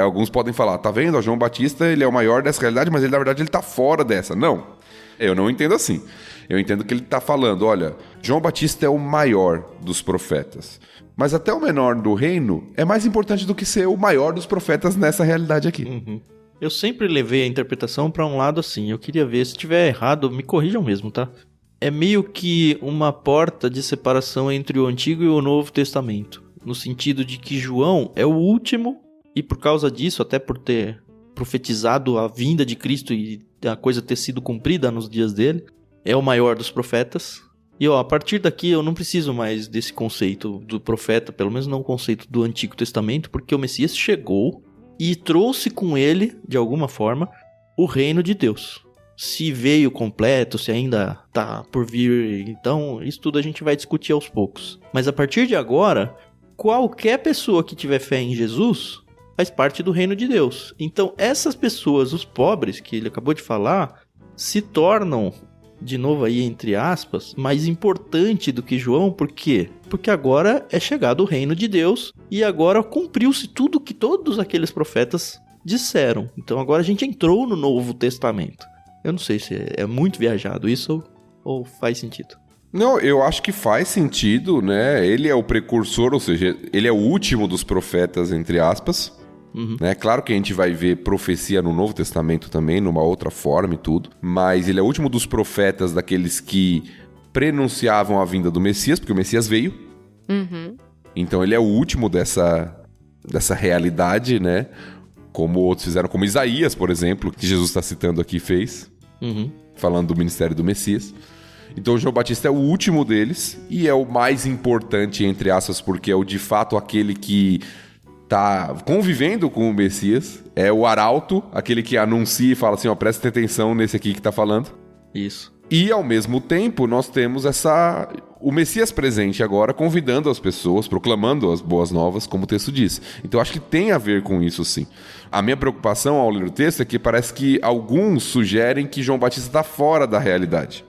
Alguns podem falar, tá vendo? O João Batista ele é o maior dessa realidade, mas ele, na verdade ele está fora dessa. Não, eu não entendo assim. Eu entendo que ele está falando, olha, João Batista é o maior dos profetas, mas até o menor do reino é mais importante do que ser o maior dos profetas nessa realidade aqui. Uhum. Eu sempre levei a interpretação para um lado assim. Eu queria ver, se estiver errado, me corrijam mesmo, tá? É meio que uma porta de separação entre o Antigo e o Novo Testamento, no sentido de que João é o último, e por causa disso, até por ter profetizado a vinda de Cristo e a coisa ter sido cumprida nos dias dele, é o maior dos profetas. E a partir daqui eu não preciso mais desse conceito do profeta, pelo menos não o conceito do Antigo Testamento, porque o Messias chegou e trouxe com ele, de alguma forma, o reino de Deus. Se veio completo, se ainda tá por vir, então isso tudo a gente vai discutir aos poucos. Mas a partir de agora, qualquer pessoa que tiver fé em Jesus faz parte do reino de Deus. Então essas pessoas, os pobres, que ele acabou de falar, se tornam, de novo aí entre aspas, mais importante do que João. Por quê? Porque agora é chegado o reino de Deus e agora cumpriu-se tudo que todos aqueles profetas disseram. Então agora a gente entrou no Novo Testamento. Eu não sei se é muito viajado isso ou faz sentido. Não, eu acho que faz sentido, né? Ele é o precursor, ou seja, ele é o último dos profetas, entre aspas. Uhum. Né? Claro que a gente vai ver profecia no Novo Testamento também, numa outra forma e tudo. Mas ele é o último dos profetas, daqueles que prenunciavam a vinda do Messias, porque o Messias veio. Uhum. Então ele é o último dessa realidade, né? Como outros fizeram, como Isaías, por exemplo, que Jesus está citando aqui, fez. Uhum. Falando do ministério do Messias. Então João Batista é o último deles e é o mais importante, entre aspas, porque é de fato aquele que tá convivendo com o Messias, é o arauto, aquele que anuncia e fala assim, ó, presta atenção nesse aqui que tá falando. Isso. E ao mesmo tempo nós temos o Messias presente agora convidando as pessoas, proclamando as boas novas, como o texto diz. Então, acho que tem a ver com isso, sim. A minha preocupação ao ler o texto é que parece que alguns sugerem que João Batista está fora da realidade.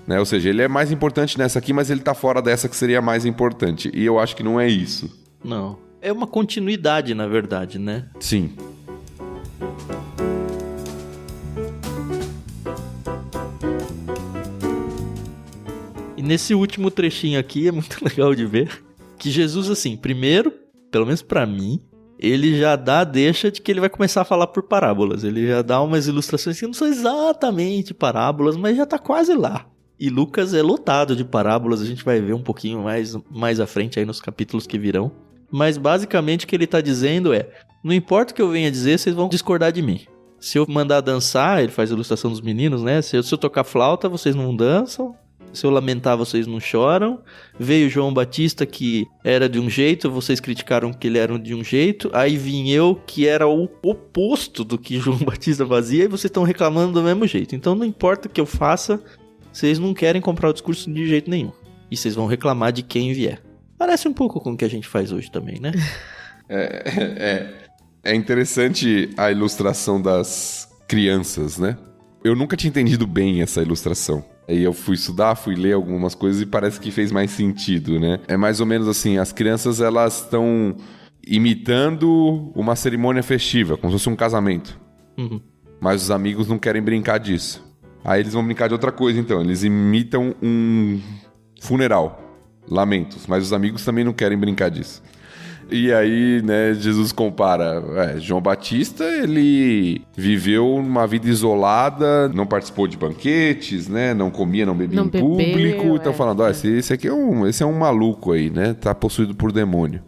Né? Ou seja, ele é mais importante nessa aqui, mas ele está fora dessa que seria mais importante. E eu acho que não é isso. Não. É uma continuidade, na verdade, né? Sim. E nesse último trechinho aqui é muito legal de ver que Jesus, assim, primeiro, pelo menos pra mim, ele já dá a deixa de que ele vai começar a falar por parábolas. Ele já dá umas ilustrações que não são exatamente parábolas, mas já tá quase lá. E Lucas é lotado de parábolas, a gente vai ver um pouquinho mais à frente aí nos capítulos que virão. Mas basicamente o que ele tá dizendo é, não importa o que eu venha dizer, vocês vão discordar de mim. Se eu mandar dançar, ele faz a ilustração dos meninos, né? Se eu tocar flauta, vocês não dançam. Se eu lamentar, vocês não choram. Veio João Batista, que era de um jeito, vocês criticaram que ele era de um jeito. Aí vim eu, que era o oposto do que João Batista fazia, e vocês estão reclamando do mesmo jeito. Então não importa o que eu faça, vocês não querem comprar o discurso de jeito nenhum. E vocês vão reclamar de quem vier. Parece um pouco com o que a gente faz hoje também, né? É interessante a ilustração das crianças, né? Eu nunca tinha entendido bem essa ilustração. Aí eu fui estudar, fui ler algumas coisas e parece que fez mais sentido, né? É mais ou menos assim, as crianças elas estão imitando uma cerimônia festiva, como se fosse um casamento. Mas os amigos não querem brincar disso. Aí eles vão brincar de outra coisa, então. Eles imitam um funeral, lamentos, mas os amigos também não querem brincar disso. E aí, né, Jesus compara, João Batista, ele viveu uma vida isolada, não participou de banquetes, né, não comia, não bebia em público. Então falando, esse aqui esse é um maluco aí, né, tá possuído por demônio.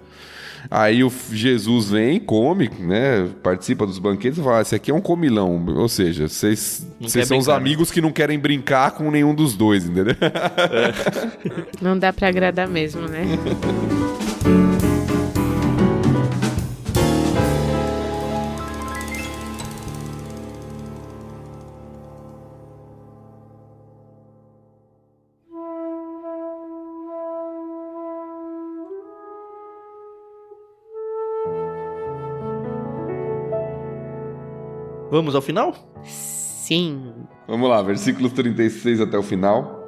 Aí o Jesus vem, come, né, participa dos banquetes e fala, esse aqui é um comilão. Ou seja, vocês são os amigos que não querem brincar com nenhum dos dois, entendeu? Não dá pra agradar mesmo, né? Vamos ao final? Sim. Vamos lá, versículos 36 até o final.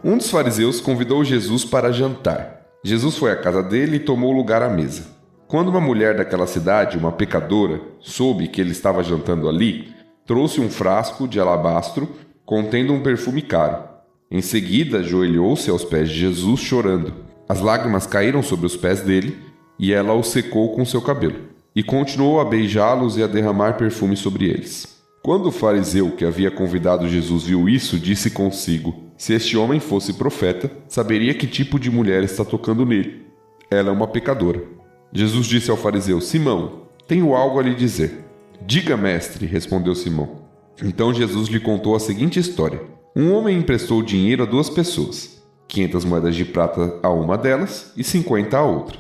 Um dos fariseus convidou Jesus para jantar. Jesus foi à casa dele e tomou lugar à mesa. Quando uma mulher daquela cidade, uma pecadora, soube que ele estava jantando ali, trouxe um frasco de alabastro contendo um perfume caro. Em seguida, ajoelhou-se aos pés de Jesus, chorando. As lágrimas caíram sobre os pés dele, e ela os secou com seu cabelo, e continuou a beijá-los e a derramar perfume sobre eles. Quando o fariseu que havia convidado Jesus viu isso, disse consigo, se este homem fosse profeta, saberia que tipo de mulher está tocando nele. Ela é uma pecadora. Jesus disse ao fariseu, Simão, tenho algo a lhe dizer. Diga, mestre, respondeu Simão. Então Jesus lhe contou a seguinte história. Um homem emprestou dinheiro a 2 pessoas. 500 moedas de prata a uma delas e 50 a outra.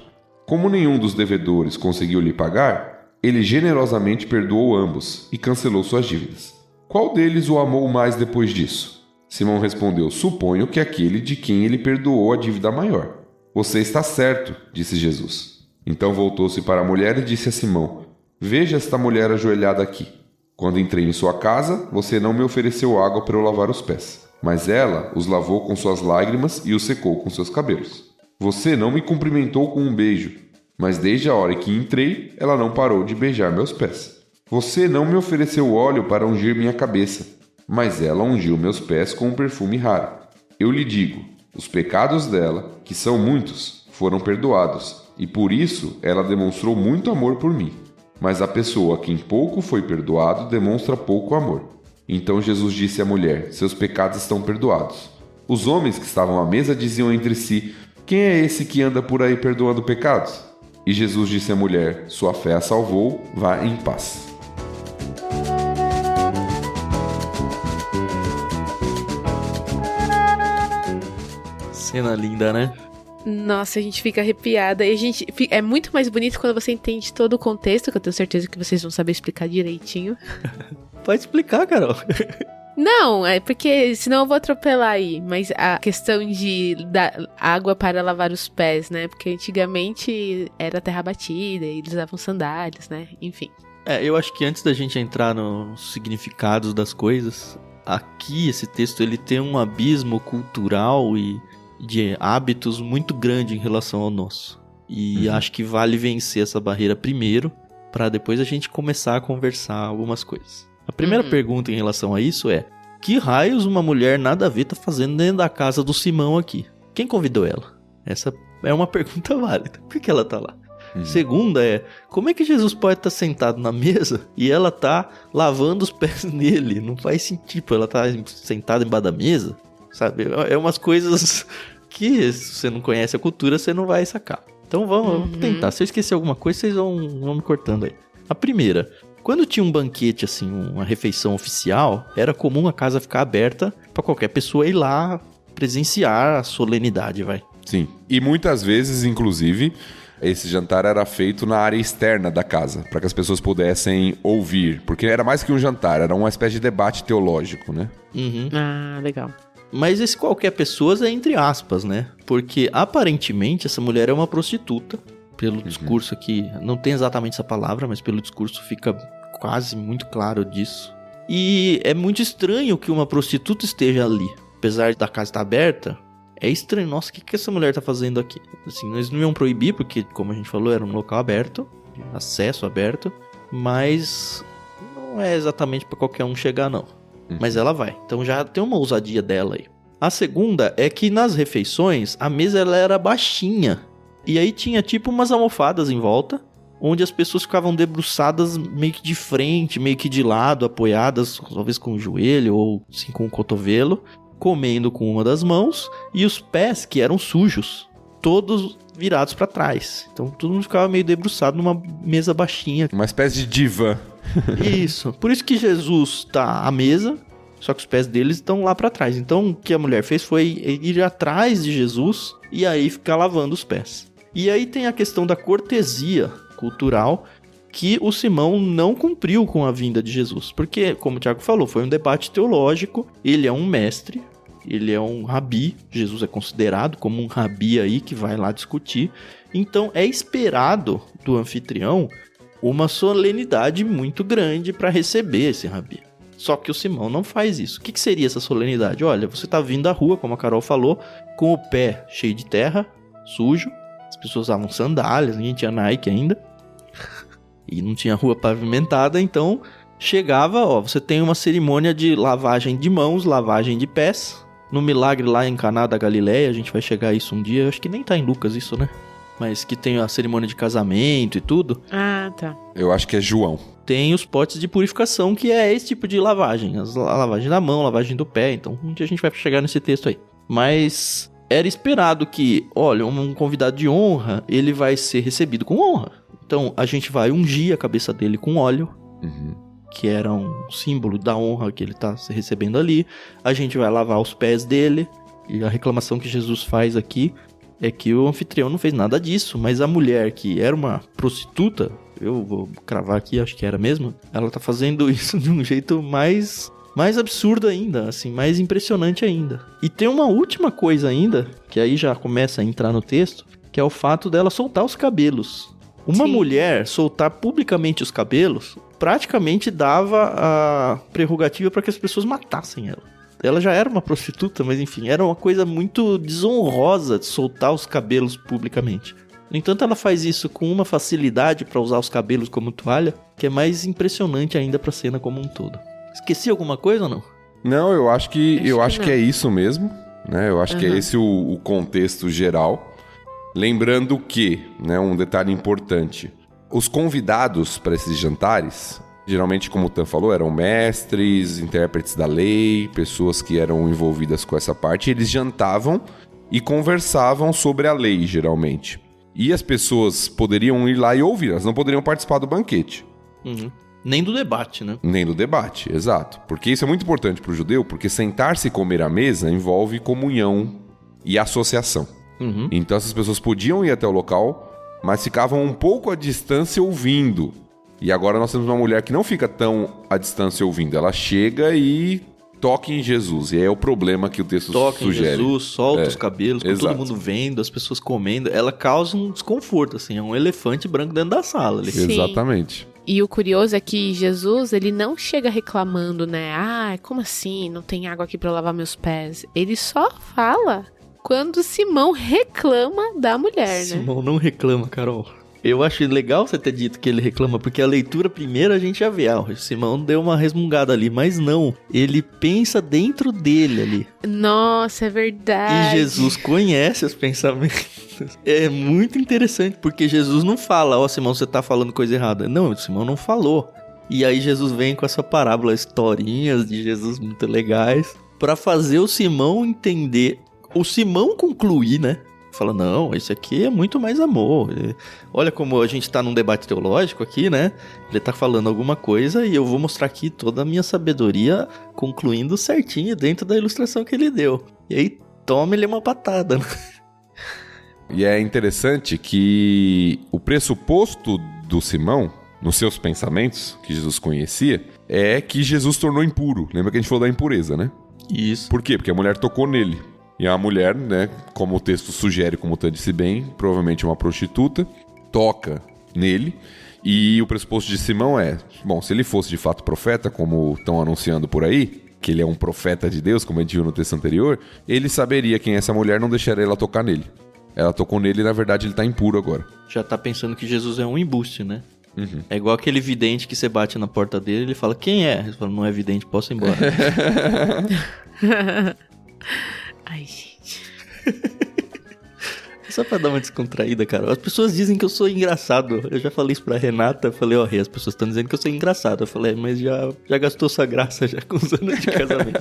Como nenhum dos devedores conseguiu lhe pagar, ele generosamente perdoou ambos e cancelou suas dívidas. Qual deles o amou mais depois disso? Simão respondeu, suponho que aquele de quem ele perdoou a dívida maior. Você está certo, disse Jesus. Então voltou-se para a mulher e disse a Simão, veja esta mulher ajoelhada aqui. Quando entrei em sua casa, você não me ofereceu água para eu lavar os pés. Mas ela os lavou com suas lágrimas e os secou com seus cabelos. Você não me cumprimentou com um beijo, mas desde a hora que entrei, ela não parou de beijar meus pés. Você não me ofereceu óleo para ungir minha cabeça, mas ela ungiu meus pés com um perfume raro. Eu lhe digo, os pecados dela, que são muitos, foram perdoados, e por isso ela demonstrou muito amor por mim. Mas a pessoa a quem pouco foi perdoado demonstra pouco amor. Então Jesus disse à mulher, seus pecados estão perdoados. Os homens que estavam à mesa diziam entre si, quem é esse que anda por aí perdoando pecados? E Jesus disse à mulher, sua fé a salvou, vá em paz. Cena linda, né? Nossa, a gente fica arrepiada. E é muito mais bonito quando você entende todo o contexto, que eu tenho certeza que vocês vão saber explicar direitinho. Pode explicar, Carol. Não, é porque senão eu vou atropelar aí. Mas a questão de dar água para lavar os pés, né? Porque antigamente era terra batida e eles usavam sandálias, né? Enfim. Eu acho que antes da gente entrar nos significados das coisas, aqui esse texto ele tem um abismo cultural e de hábitos muito grande em relação ao nosso. E acho que vale vencer essa barreira primeiro, para depois a gente começar a conversar algumas coisas. A primeira pergunta em relação a isso é: que raios uma mulher nada a ver tá fazendo dentro da casa do Simão aqui? Quem convidou ela? Essa é uma pergunta válida. Por que ela tá lá? Segunda é: como é que Jesus pode estar sentado na mesa e ela tá lavando os pés nele? Não faz sentido, ela tá sentada embaixo da mesa, sabe? É umas coisas que, se você não conhece a cultura, você não vai sacar. Então vamos tentar. Se eu esquecer alguma coisa, vocês vão me cortando aí. A primeira: quando tinha um banquete, assim, uma refeição oficial, era comum a casa ficar aberta para qualquer pessoa ir lá presenciar a solenidade, vai. Sim. E muitas vezes, inclusive, esse jantar era feito na área externa da casa, para que as pessoas pudessem ouvir. Porque era mais que um jantar, era uma espécie de debate teológico, né? Ah, legal. Mas esse qualquer pessoa é entre aspas, né? Porque aparentemente essa mulher é uma prostituta. Pelo discurso aqui, não tem exatamente essa palavra, mas pelo discurso fica quase muito claro disso. E é muito estranho que uma prostituta esteja ali. Apesar da casa estar aberta, é estranho. Nossa, o que essa mulher tá fazendo aqui? Assim, eles não iam proibir, porque, como a gente falou, era um local aberto, acesso aberto, mas não é exatamente para qualquer um chegar, não. Mas ela vai. Então já tem uma ousadia dela aí. A segunda é que nas refeições, a mesa ela era baixinha. E aí tinha tipo umas almofadas em volta, onde as pessoas ficavam debruçadas meio que de frente, meio que de lado, apoiadas, talvez com o joelho ou assim com o cotovelo, comendo com uma das mãos, e os pés, que eram sujos, todos virados para trás. Então todo mundo ficava meio debruçado numa mesa baixinha. Uma espécie de divã. Isso. Por isso que Jesus tá à mesa, só que os pés deles estão lá para trás. Então o que a mulher fez foi ir atrás de Jesus e aí ficar lavando os pés. E aí tem a questão da cortesia cultural que o Simão não cumpriu com a vinda de Jesus. Porque, como o Tiago falou, foi um debate teológico. Ele é um mestre, ele é um rabi. Jesus é considerado como um rabi aí que vai lá discutir. Então é esperado do anfitrião uma solenidade muito grande para receber esse rabi. Só que o Simão não faz isso. O que seria essa solenidade? Olha, você tá vindo da rua, como a Carol falou, com o pé cheio de terra, sujo. As pessoas usavam sandálias, ninguém tinha Nike ainda. E não tinha rua pavimentada, então chegava, você tem uma cerimônia de lavagem de mãos, lavagem de pés. No milagre lá em Caná da Galileia, a gente vai chegar a isso um dia. Acho que nem tá em Lucas isso, né? Mas que tem a cerimônia de casamento e tudo. Ah, tá. Eu acho que é João. Tem os potes de purificação, que é esse tipo de lavagem. A lavagem da mão, lavagem do pé. Então um dia a gente vai chegar nesse texto aí. Mas era esperado que, olha, um convidado de honra, ele vai ser recebido com honra. Então a gente vai ungir a cabeça dele com óleo, que era um símbolo da honra que ele está recebendo ali. A gente vai lavar os pés dele. E a reclamação que Jesus faz aqui é que o anfitrião não fez nada disso. Mas a mulher, que era uma prostituta, eu vou cravar aqui, acho que era mesmo, ela tá fazendo isso de um jeito mais absurdo ainda, assim, mais impressionante ainda. E tem uma última coisa ainda, que aí já começa a entrar no texto, que é o fato dela soltar os cabelos. Uma mulher soltar publicamente os cabelos praticamente dava a prerrogativa para que as pessoas matassem ela. Ela já era uma prostituta, mas enfim, era uma coisa muito desonrosa de soltar os cabelos publicamente. No entanto, ela faz isso com uma facilidade para usar os cabelos como toalha, que é mais impressionante ainda para a cena como um todo. Esqueci alguma coisa ou não? Não, eu acho que é isso mesmo, né? Eu acho que é esse o contexto geral. Lembrando que, né, um detalhe importante, os convidados para esses jantares, geralmente, como o Tan falou, eram mestres, intérpretes da lei, pessoas que eram envolvidas com essa parte, eles jantavam e conversavam sobre a lei, geralmente. E as pessoas poderiam ir lá e ouvir, elas não poderiam participar do banquete. Nem do debate, né? Nem do debate, exato. Porque isso é muito importante para o judeu, porque sentar-se e comer à mesa envolve comunhão e associação. Uhum. Então essas pessoas podiam ir até o local, mas ficavam um pouco à distância ouvindo. E agora nós temos uma mulher que não fica tão à distância ouvindo. Ela chega e toca em Jesus. E aí é o problema que o texto Toca sugere. em Jesus, solta os cabelos, com exato. todo mundo vendo, as pessoas comendo. Ela causa um desconforto, assim. É um elefante branco dentro da sala ali. Sim. Exatamente. E o curioso é que Jesus, ele não chega reclamando, né? Ah, como assim? Não tem água aqui pra eu lavar meus pés. Ele só fala quando Simão reclama da mulher, né? Simão não reclama, Carol. Eu acho legal você ter dito que ele reclama, porque a leitura primeira a gente já vê, o Simão deu uma resmungada ali, mas não, ele pensa dentro dele ali. Nossa, é verdade. E Jesus conhece os pensamentos. É muito interessante, porque Jesus não fala, Simão, você tá falando coisa errada. Não, Simão não falou. E aí Jesus vem com essa parábola, historinhas de Jesus muito legais, pra fazer o Simão entender, o Simão concluir, né? Fala, não, isso aqui é muito mais amor. Olha como a gente tá num debate teológico aqui, né? Ele tá falando alguma coisa e eu vou mostrar aqui toda a minha sabedoria concluindo certinho dentro da ilustração que ele deu. E aí, toma ele uma patada. E é interessante que o pressuposto do Simão, nos seus pensamentos, que Jesus conhecia, é que Jesus tornou impuro. Lembra que a gente falou da impureza, né? Isso. Por quê? Porque a mulher tocou nele. E a mulher, né, como o texto sugere, como o Tan disse bem, provavelmente uma prostituta, toca nele. E o pressuposto de Simão é, bom, se ele fosse de fato profeta, como estão anunciando por aí, que ele é um profeta de Deus, como a gente viu no texto anterior, ele saberia quem é essa mulher, não deixaria ela tocar nele. Ela tocou nele e, na verdade, ele tá impuro agora. Já tá pensando que Jesus é um embuste, né? Uhum. É igual aquele vidente que você bate na porta dele e ele fala, quem é? Ele fala, não é vidente, posso ir embora. Ai, gente. Só pra dar uma descontraída, cara. As pessoas dizem que eu sou engraçado. Eu já falei isso pra Renata. Eu falei, Rê, as pessoas estão dizendo que eu sou engraçado. Eu falei, mas já gastou sua graça já com os anos de casamento.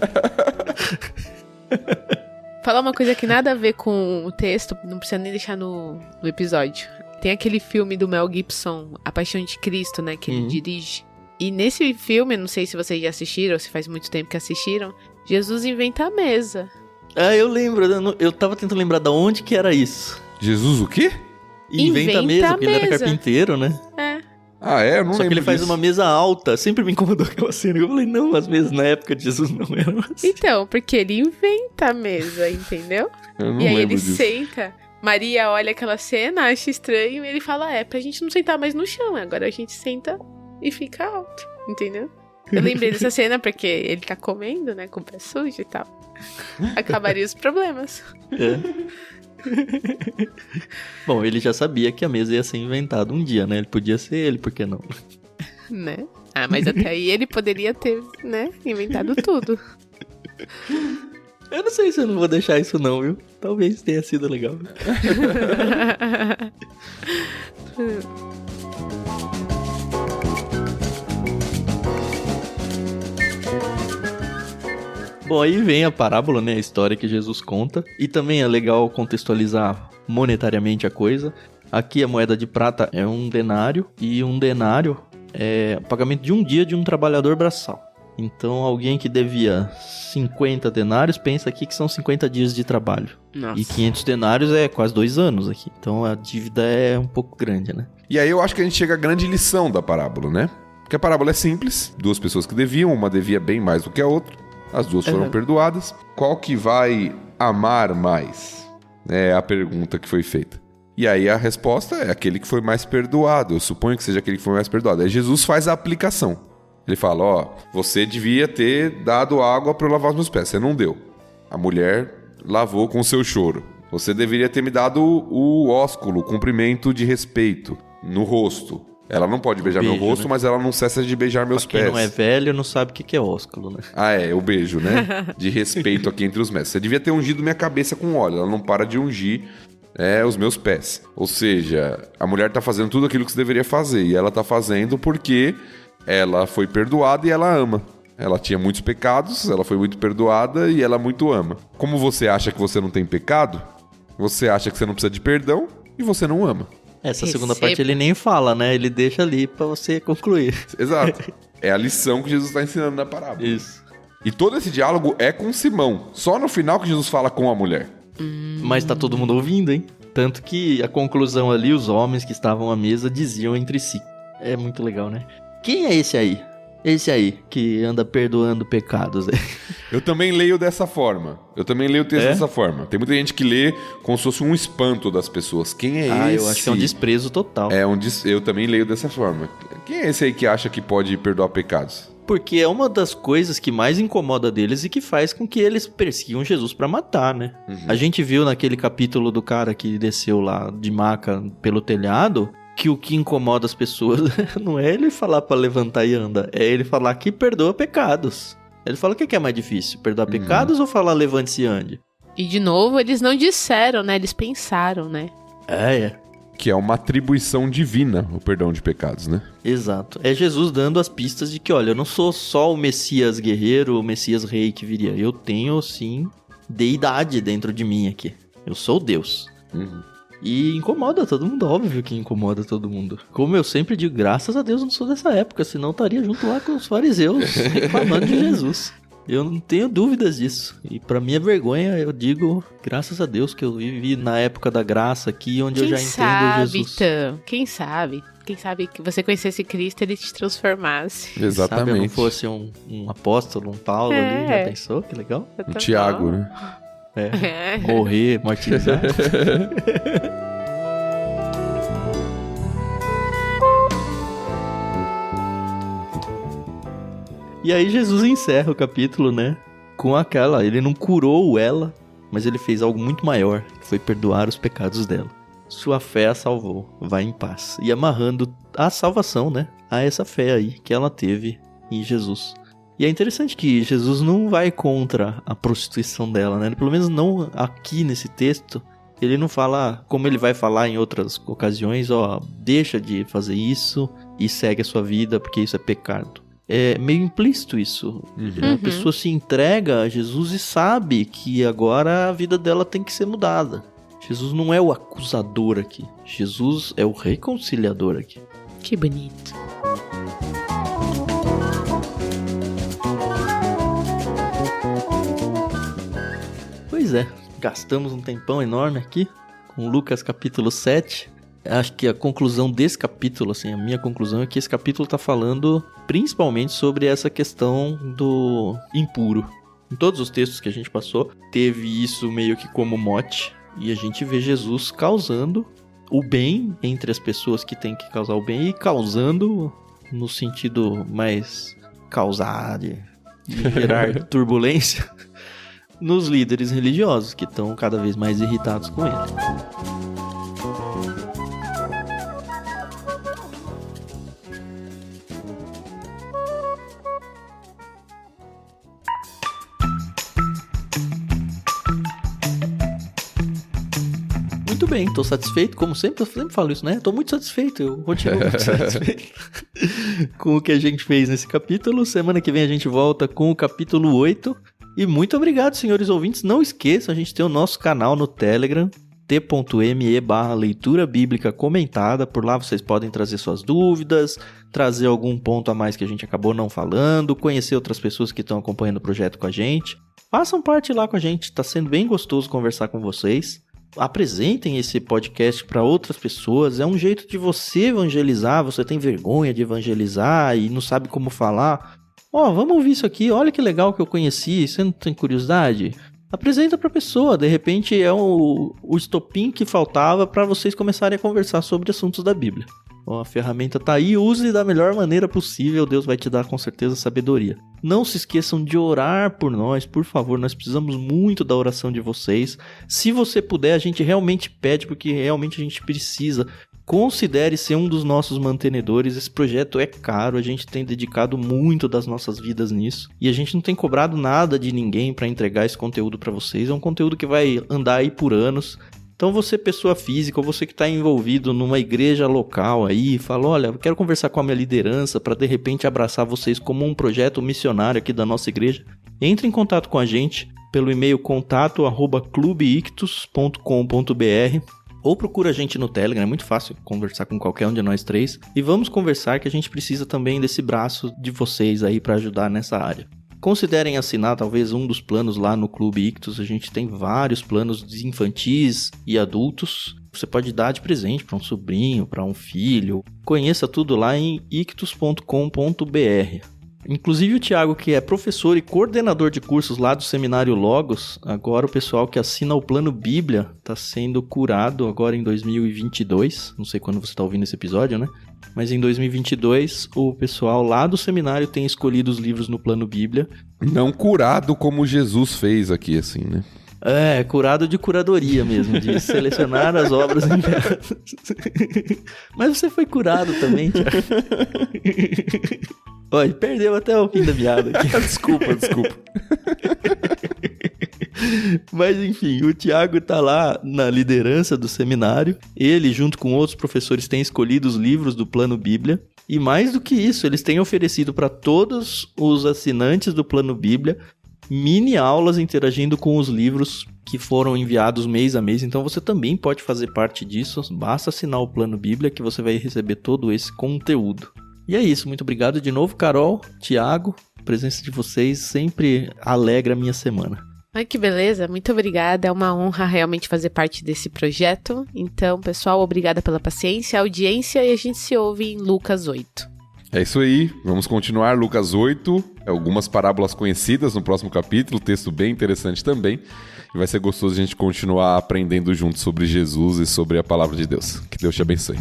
Falar uma coisa que nada a ver com o texto, não precisa nem deixar no episódio. Tem aquele filme do Mel Gibson, A Paixão de Cristo, né, que ele dirige. E nesse filme, não sei se vocês já assistiram, ou se faz muito tempo que assistiram, Jesus inventa a mesa. Ah, eu lembro. Eu tava tentando lembrar de onde que era isso. Jesus o quê? Inventa a mesa, porque ele era carpinteiro, né? É. Ah, é? Eu não lembro. Só que ele faz disso. uma mesa alta. Sempre me incomodou aquela cena. Eu falei, não, as mesas na época de Jesus não eram assim. Então, porque ele inventa a mesa, entendeu? Eu não E aí lembro ele disso. senta. Maria olha aquela cena, acha estranho, e ele fala, pra gente não sentar mais no chão, agora a gente senta e fica alto, entendeu? Eu lembrei dessa cena porque ele tá comendo, né, com o pé sujo e tal. Acabaria os problemas. É. Bom, ele já sabia que a mesa ia ser inventada um dia, né? Ele podia ser ele, por que não? Né? Ah, mas até aí ele poderia ter, né, inventado tudo. Eu não sei se eu não vou deixar isso não, viu? Talvez tenha sido legal. Bom, aí vem a parábola, né? A história que Jesus conta. E também é legal contextualizar monetariamente a coisa. Aqui a moeda de prata é um denário. E um denário é o pagamento de um dia de um trabalhador braçal. Então alguém que devia 50 denários, pensa aqui que são 50 dias de trabalho. Nossa. E 500 denários é quase 2 anos aqui. Então a dívida é um pouco grande, né? E aí eu acho que a gente chega à grande lição da parábola, né? Porque a parábola é simples. 2 pessoas que deviam, uma devia bem mais do que a outra. As 2 foram perdoadas. Qual que vai amar mais? É a pergunta que foi feita. E aí a resposta é aquele que foi mais perdoado. Eu suponho que seja aquele que foi mais perdoado. Aí Jesus faz a aplicação. Ele fala, você devia ter dado água para eu lavar os meus pés. Você não deu. A mulher lavou com o seu choro. Você deveria ter me dado o ósculo, o cumprimento de respeito no rosto. Ela não pode beijar beijo, meu rosto, né? mas ela não cessa de beijar meus Pra quem pés. não é velho, não sabe o que é ósculo, né? Ah, é, o beijo, né? De respeito aqui entre os mestres. Você devia ter ungido minha cabeça com óleo. Ela não para de ungir os meus pés. Ou seja, a mulher tá fazendo tudo aquilo que você deveria fazer. E ela tá fazendo porque ela foi perdoada e ela ama. Ela tinha muitos pecados, ela foi muito perdoada e ela muito ama. Como você acha que você não tem pecado, você acha que você não precisa de perdão e você não ama. Essa segunda parte ele nem fala, né? Ele deixa ali pra você concluir. Exato. É a lição que Jesus está ensinando na parábola. Isso. E todo esse diálogo é com Simão. Só no final que Jesus fala com a mulher. Mas tá todo mundo ouvindo, hein? Tanto que a conclusão ali, os homens que estavam à mesa diziam entre si. É muito legal, né? Quem é esse aí? Esse aí, que anda perdoando pecados. Eu também leio dessa forma. Eu também leio o texto dessa forma. Tem muita gente que lê como se fosse um espanto das pessoas. Quem é esse? Eu acho que é um desprezo total. Eu também leio dessa forma. Quem é esse aí que acha que pode perdoar pecados? Porque é uma das coisas que mais incomoda deles e que faz com que eles persigam Jesus pra matar, né? Uhum. A gente viu naquele capítulo do cara que desceu lá de maca pelo telhado que o que incomoda as pessoas não é ele falar pra levantar e andar, é ele falar que perdoa pecados. Ele fala o que é mais difícil, perdoar pecados ou falar levante-se e ande? E de novo, eles não disseram, né? Eles pensaram, né? Que é uma atribuição divina, o perdão de pecados, né? Exato. É Jesus dando as pistas de que, olha, eu não sou só o Messias guerreiro, o Messias rei que viria. Eu tenho, sim, deidade dentro de mim aqui. Eu sou Deus. E incomoda todo mundo, óbvio que incomoda todo mundo. Como eu sempre digo, graças a Deus eu não sou dessa época, senão eu estaria junto lá com os fariseus reclamando de Jesus. Eu não tenho dúvidas disso. E pra minha vergonha, eu digo, graças a Deus que eu vivi na época da graça aqui, onde eu já entendo Jesus. Quem sabe? Quem sabe que você conhecesse Cristo, ele te transformasse. Exatamente. Sabe, eu não fosse um apóstolo, um Paulo ali, já pensou? Que legal. Um Tiago, né? Morrer, martirizar. E aí Jesus encerra o capítulo, né? Com aquela, ele não curou ela, mas ele fez algo muito maior, que foi perdoar os pecados dela. Sua fé a salvou, vai em paz. E amarrando a salvação, né? A essa fé aí que ela teve em Jesus. E é interessante que Jesus não vai contra a prostituição dela, né? Pelo menos não aqui nesse texto. Ele não fala, como ele vai falar em outras ocasiões, deixa de fazer isso e segue a sua vida porque isso é pecado. É meio implícito isso. A pessoa se entrega a Jesus e sabe que agora a vida dela tem que ser mudada. Jesus não é o acusador aqui. Jesus é o reconciliador aqui. Que bonito. Pois é, gastamos um tempão enorme aqui com Lucas capítulo 7. Acho que a conclusão desse capítulo, assim, a minha conclusão é que esse capítulo está falando principalmente sobre essa questão do impuro. Em todos os textos que a gente passou, teve isso meio que como mote. E a gente vê Jesus causando o bem entre as pessoas que tem que causar o bem e causando no sentido mais causar, de gerar turbulência nos líderes religiosos que estão cada vez mais irritados com ele. Muito bem, tô satisfeito, como sempre, eu sempre falo isso, né? Tô muito satisfeito, eu continuo muito satisfeito com o que a gente fez nesse capítulo. Semana que vem a gente volta com o capítulo 8. E muito obrigado, senhores ouvintes. Não esqueçam, a gente tem o nosso canal no Telegram, t.me/leitura bíblica comentada. Por lá vocês podem trazer suas dúvidas, trazer algum ponto a mais que a gente acabou não falando, conhecer outras pessoas que estão acompanhando o projeto com a gente. Façam parte lá com a gente, tá sendo bem gostoso conversar com vocês. Apresentem esse podcast para outras pessoas. É um jeito de você evangelizar. Você tem vergonha de evangelizar e não sabe como falar. Vamos ouvir isso aqui, olha que legal que eu conheci, você não tem curiosidade? Apresenta pra pessoa, de repente é o estopim que faltava para vocês começarem a conversar sobre assuntos da Bíblia. A ferramenta tá aí, use da melhor maneira possível, Deus vai te dar com certeza sabedoria. Não se esqueçam de orar por nós, por favor, nós precisamos muito da oração de vocês. Se você puder, a gente realmente pede, porque realmente a gente precisa. Considere ser um dos nossos mantenedores. Esse projeto é caro, a gente tem dedicado muito das nossas vidas nisso. E a gente não tem cobrado nada de ninguém para entregar esse conteúdo para vocês. É um conteúdo que vai andar aí por anos. Então você, pessoa física, ou você que está envolvido numa igreja local aí, fala, olha, eu quero conversar com a minha liderança para de repente abraçar vocês como um projeto missionário aqui da nossa igreja. Entre em contato com a gente pelo e-mail contato@clubeictus.com.br. Ou procura a gente no Telegram, é muito fácil conversar com qualquer um de nós três. E vamos conversar que a gente precisa também desse braço de vocês aí para ajudar nessa área. considerem assinar talvez um dos planos lá no Clube Ictus. A gente tem vários planos de infantis e adultos. Você pode dar de presente para um sobrinho, para um filho. Conheça tudo lá em ictus.com.br. Inclusive o Thiago, que é professor e coordenador de cursos lá do Seminário Logos, agora o pessoal que assina o Plano Bíblia está sendo curado agora em 2022. Não sei quando você está ouvindo esse episódio, né? Mas em 2022 o pessoal lá do seminário tem escolhido os livros no Plano Bíblia. Não curado como Jesus fez aqui, assim, né? É, curado de curadoria mesmo, de selecionar as obras enviadas. Mas você foi curado também, Thiago. Olha, perdeu até o fim da piada aqui. Desculpa. Mas enfim, o Thiago tá lá na liderança do seminário. Ele, junto com outros professores, tem escolhido os livros do Plano Bíblia. E mais do que isso, eles têm oferecido para todos os assinantes do Plano Bíblia mini aulas interagindo com os livros que foram enviados mês a mês. Então você também pode fazer parte disso. Basta assinar o Plano Bíblia que você vai receber todo esse conteúdo. E é isso, muito obrigado de novo, Carol, Thiago. A presença de vocês sempre alegra a minha semana. Ai, que beleza, muito obrigada, é uma honra realmente fazer parte desse projeto. Então, pessoal, obrigada pela paciência, audiência, e a gente se ouve em Lucas 8. É isso aí, vamos continuar Lucas 8, algumas parábolas conhecidas no próximo capítulo, texto bem interessante também. E vai ser gostoso a gente continuar aprendendo junto sobre Jesus e sobre a palavra de Deus. Que Deus te abençoe.